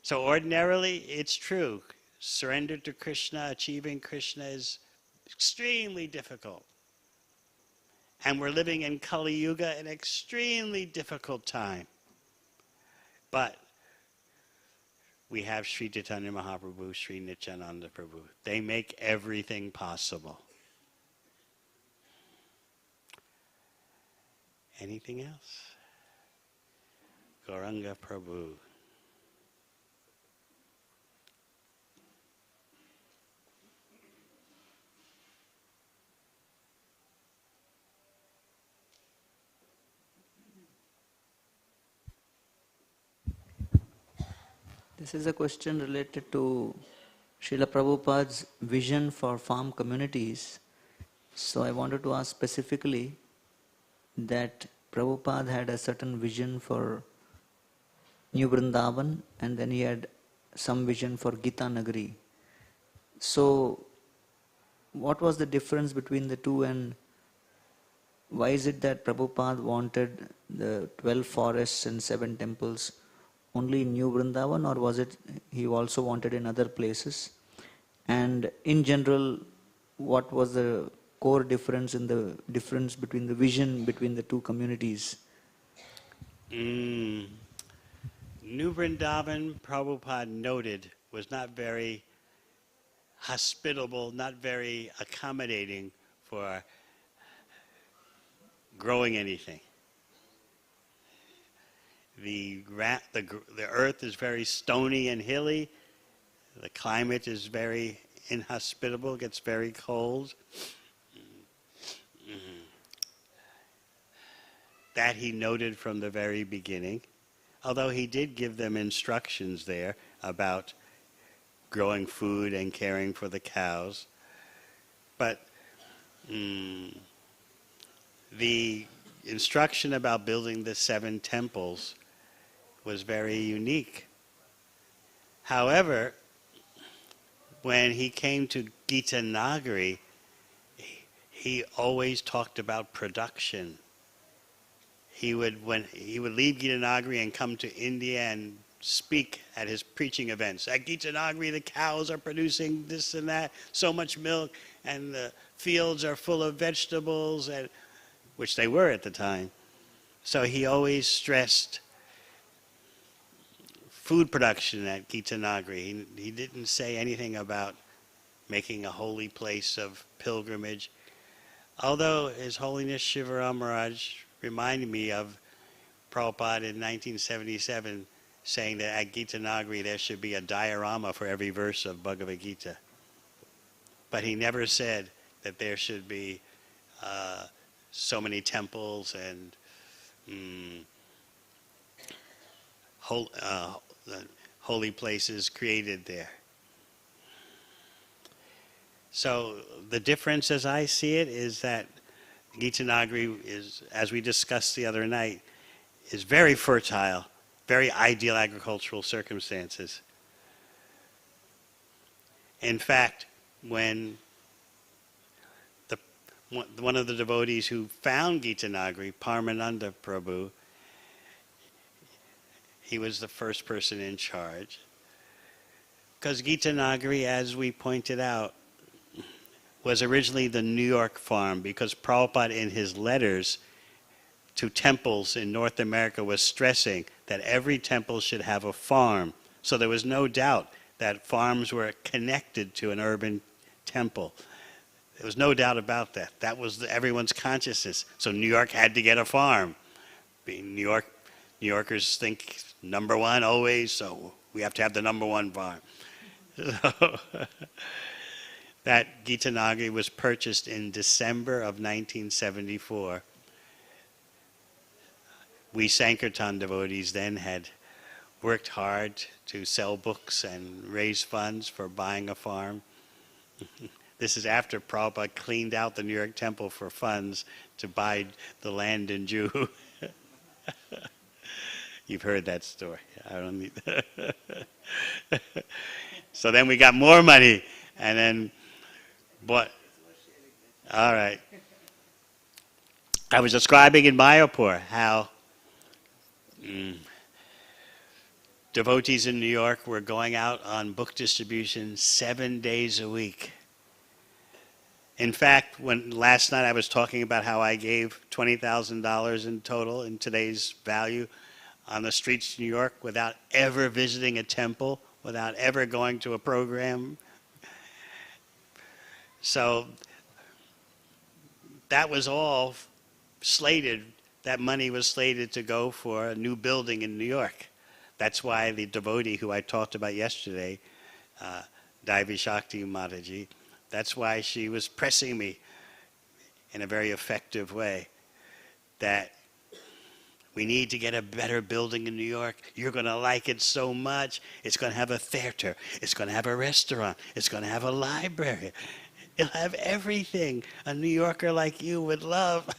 So ordinarily, it's true. Surrender to Krishna, achieving Krishna is extremely difficult. And we're living in Kali Yuga, an extremely difficult time. But we have Sri Chaitanya Mahaprabhu, Sri Nityananda Prabhu. They make everything possible. Anything else? Gauranga Prabhu. This is a question related to Srila Prabhupada's vision for farm communities. So I wanted to ask specifically that Prabhupada had a certain vision for New Vrindavan, and then he had some vision for Gita Nagari. So what was the difference between the two, and why is it that Prabhupada wanted the 12 forests and 7 temples only in New Vrindavan, or was it he also wanted in other places? And in general, what was the core difference in the difference between the vision between the two communities? New Vrindavan, Prabhupada noted, was not very hospitable, not very accommodating for growing anything. The earth is very stony and hilly. The climate is very inhospitable, gets very cold. That he noted from the very beginning, although he did give them instructions there about growing food and caring for the cows. But the instruction about building the 7 temples was very unique. However, when he came to Gita Nagari, he always talked about production. He would leave Gita Nagari and come to India and speak at his preaching events. At Gita Nagari, the cows are producing this and that, so much milk, and the fields are full of vegetables, and which they were at the time. So he always stressed food production at Gita Nagari. He didn't say anything about making a holy place of pilgrimage. Although His Holiness Shivaram Maharaj reminded me of Prabhupada in 1977 saying that at Gita Nagari there should be a diorama for every verse of Bhagavad Gita. But he never said that there should be so many temples and holy places created there. So the difference as I see it is that Gita Nagari is, as we discussed the other night, is very fertile, very ideal agricultural circumstances. In fact, when one of the devotees who found Gita Nagari, Paramananda Prabhu, he was the first person in charge. Because Gita Nagari, as we pointed out, was originally the New York farm, because Prabhupada in his letters to temples in North America was stressing that every temple should have a farm. So there was no doubt that farms were connected to an urban temple. There was no doubt about that. That was everyone's consciousness. So New York had to get a farm. New Yorkers think number one always, so we have to have the number one farm. So, that Gita Nagari was purchased in December of 1974. We Sankirtan devotees then had worked hard to sell books and raise funds for buying a farm. This is after Prabhupada cleaned out the New York temple for funds to buy the land in Juhu. You've heard that story. I don't need So then we got more money, and then bought. All right. I was describing in Mayapur how devotees in New York were going out on book distribution 7 days a week. In fact, when last night I was talking about how I gave $20,000 in total in today's value on the streets of New York without ever visiting a temple, without ever going to a program. So that was all slated, that money was slated to go for a new building in New York. That's why the devotee who I talked about yesterday, Daivi Shakti Mataji, that's why she was pressing me in a very effective way that we need to get a better building in New York. You're going to like it so much. It's going to have a theater. It's going to have a restaurant. It's going to have a library. It'll have everything a New Yorker like you would love.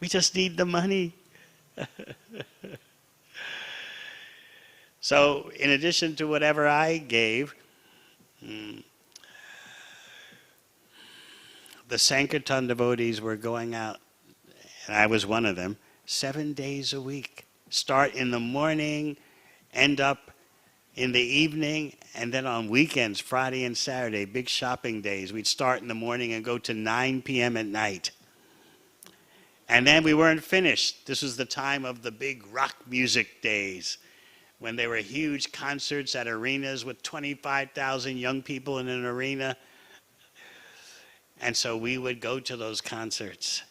We just need the money. So in addition to whatever I gave, the Sankirtan devotees were going out, and I was one of them, 7 days a week. Start in the morning, end up in the evening, and then on weekends, Friday and Saturday, big shopping days, we'd start in the morning and go to 9 p.m. at night. And then we weren't finished. This was the time of the big rock music days, when there were huge concerts at arenas with 25,000 young people in an arena. And so we would go to those concerts.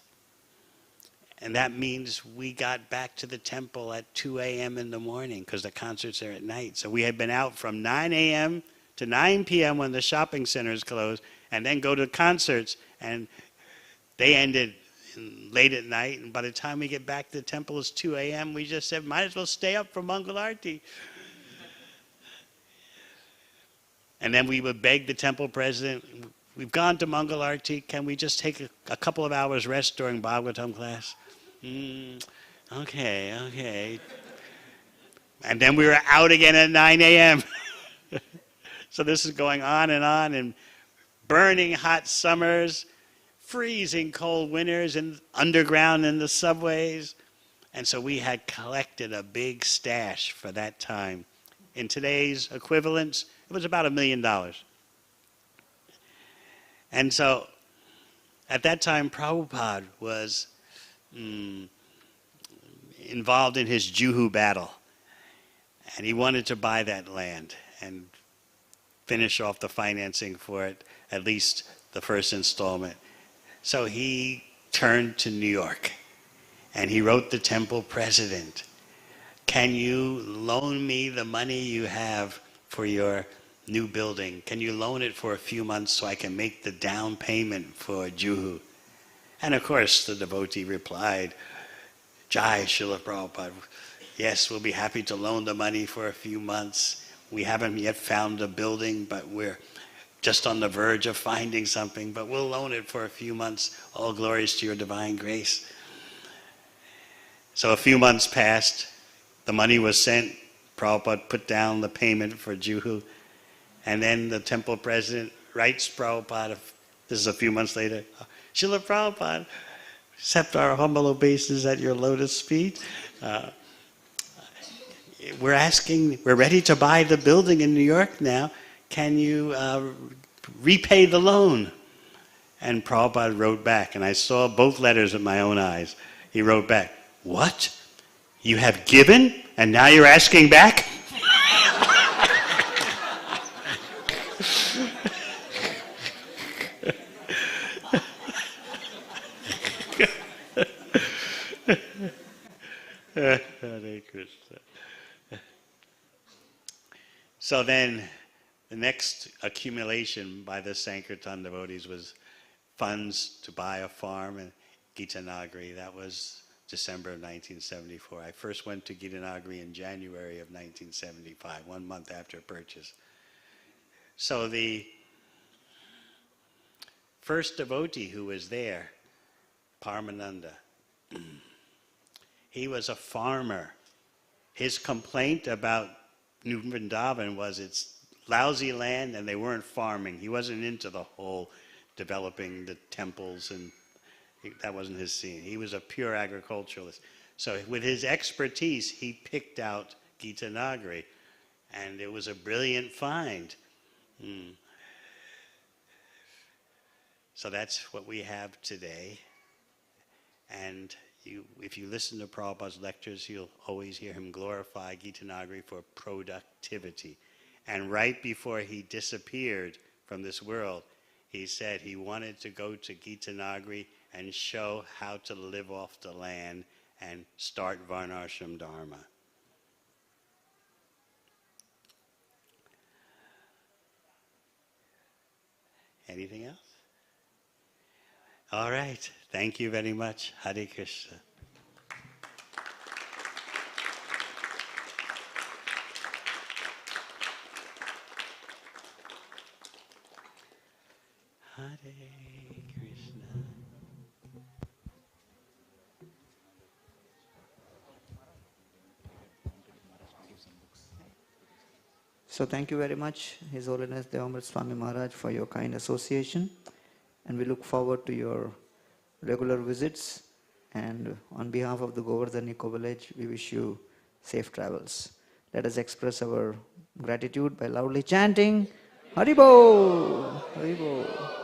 And that means we got back to the temple at 2 a.m. in the morning because the concerts are at night. So we had been out from 9 a.m. to 9 p.m. when the shopping centers closed, and then go to concerts. And they ended late at night. And by the time we get back to the temple, it's 2 a.m. We just said, might as well stay up for Mangal Arti. And then we would beg the temple president, we've gone to Mangal Arti, can we just take a couple of hours rest during Bhagavatam class? Okay. And then we were out again at 9 a.m. So this is going on in burning hot summers, freezing cold winters, and underground in the subways. And so we had collected a big stash for that time. In today's equivalents, it was about $1 million. And so at that time, Prabhupada was involved in his Juhu battle. And he wanted to buy that land and finish off the financing for it, at least the first installment. So he turned to New York and he wrote the temple president, "Can you loan me the money you have for your new building? Can you loan it for a few months so I can make the down payment for Juhu?" And of course the devotee replied, "Jai Srila Prabhupada, yes, we'll be happy to loan the money for a few months. We haven't yet found a building, but we're just on the verge of finding something, but we'll loan it for a few months. All glories to your divine grace." So a few months passed, the money was sent, Prabhupada put down the payment for Juhu, and then the temple president writes Prabhupada, this is a few months later, "Srila Prabhupada, accept our humble obeisance at your lotus feet. We're ready to buy the building in New York now. Can you repay the loan?" And Prabhupada wrote back, and I saw both letters with my own eyes. He wrote back, "What? You have given and now you're asking back?" Hare Krishna. So then the next accumulation by the Sankirtan devotees was funds to buy a farm in Gitanagari. That was December of 1974. I first went to Gitanagari in January of 1975, 1 month after purchase. So the first devotee who was there, Paramananda, he was a farmer. His complaint about New Vrindavan was it's lousy land and they weren't farming. He wasn't into the whole developing the temples, and that wasn't his scene. He was a pure agriculturalist. So with his expertise, he picked out Gitanagari, and it was a brilliant find. So that's what we have today. And if you listen to Prabhupada's lectures, you'll always hear him glorify Gitanagari for productivity. And right before he disappeared from this world, he said he wanted to go to Gitanagari and show how to live off the land and start Varnashram Dharma. Anything else? All right. Thank you very much. Hare Krishna. Hare Krishna. So thank you very much, His Holiness Devamrita Swami Maharaj, for your kind association, and we look forward to your regular visits, and on behalf of the Govardhan Eco Village, we wish you safe travels. Let us express our gratitude by loudly chanting Haribo! Haribo!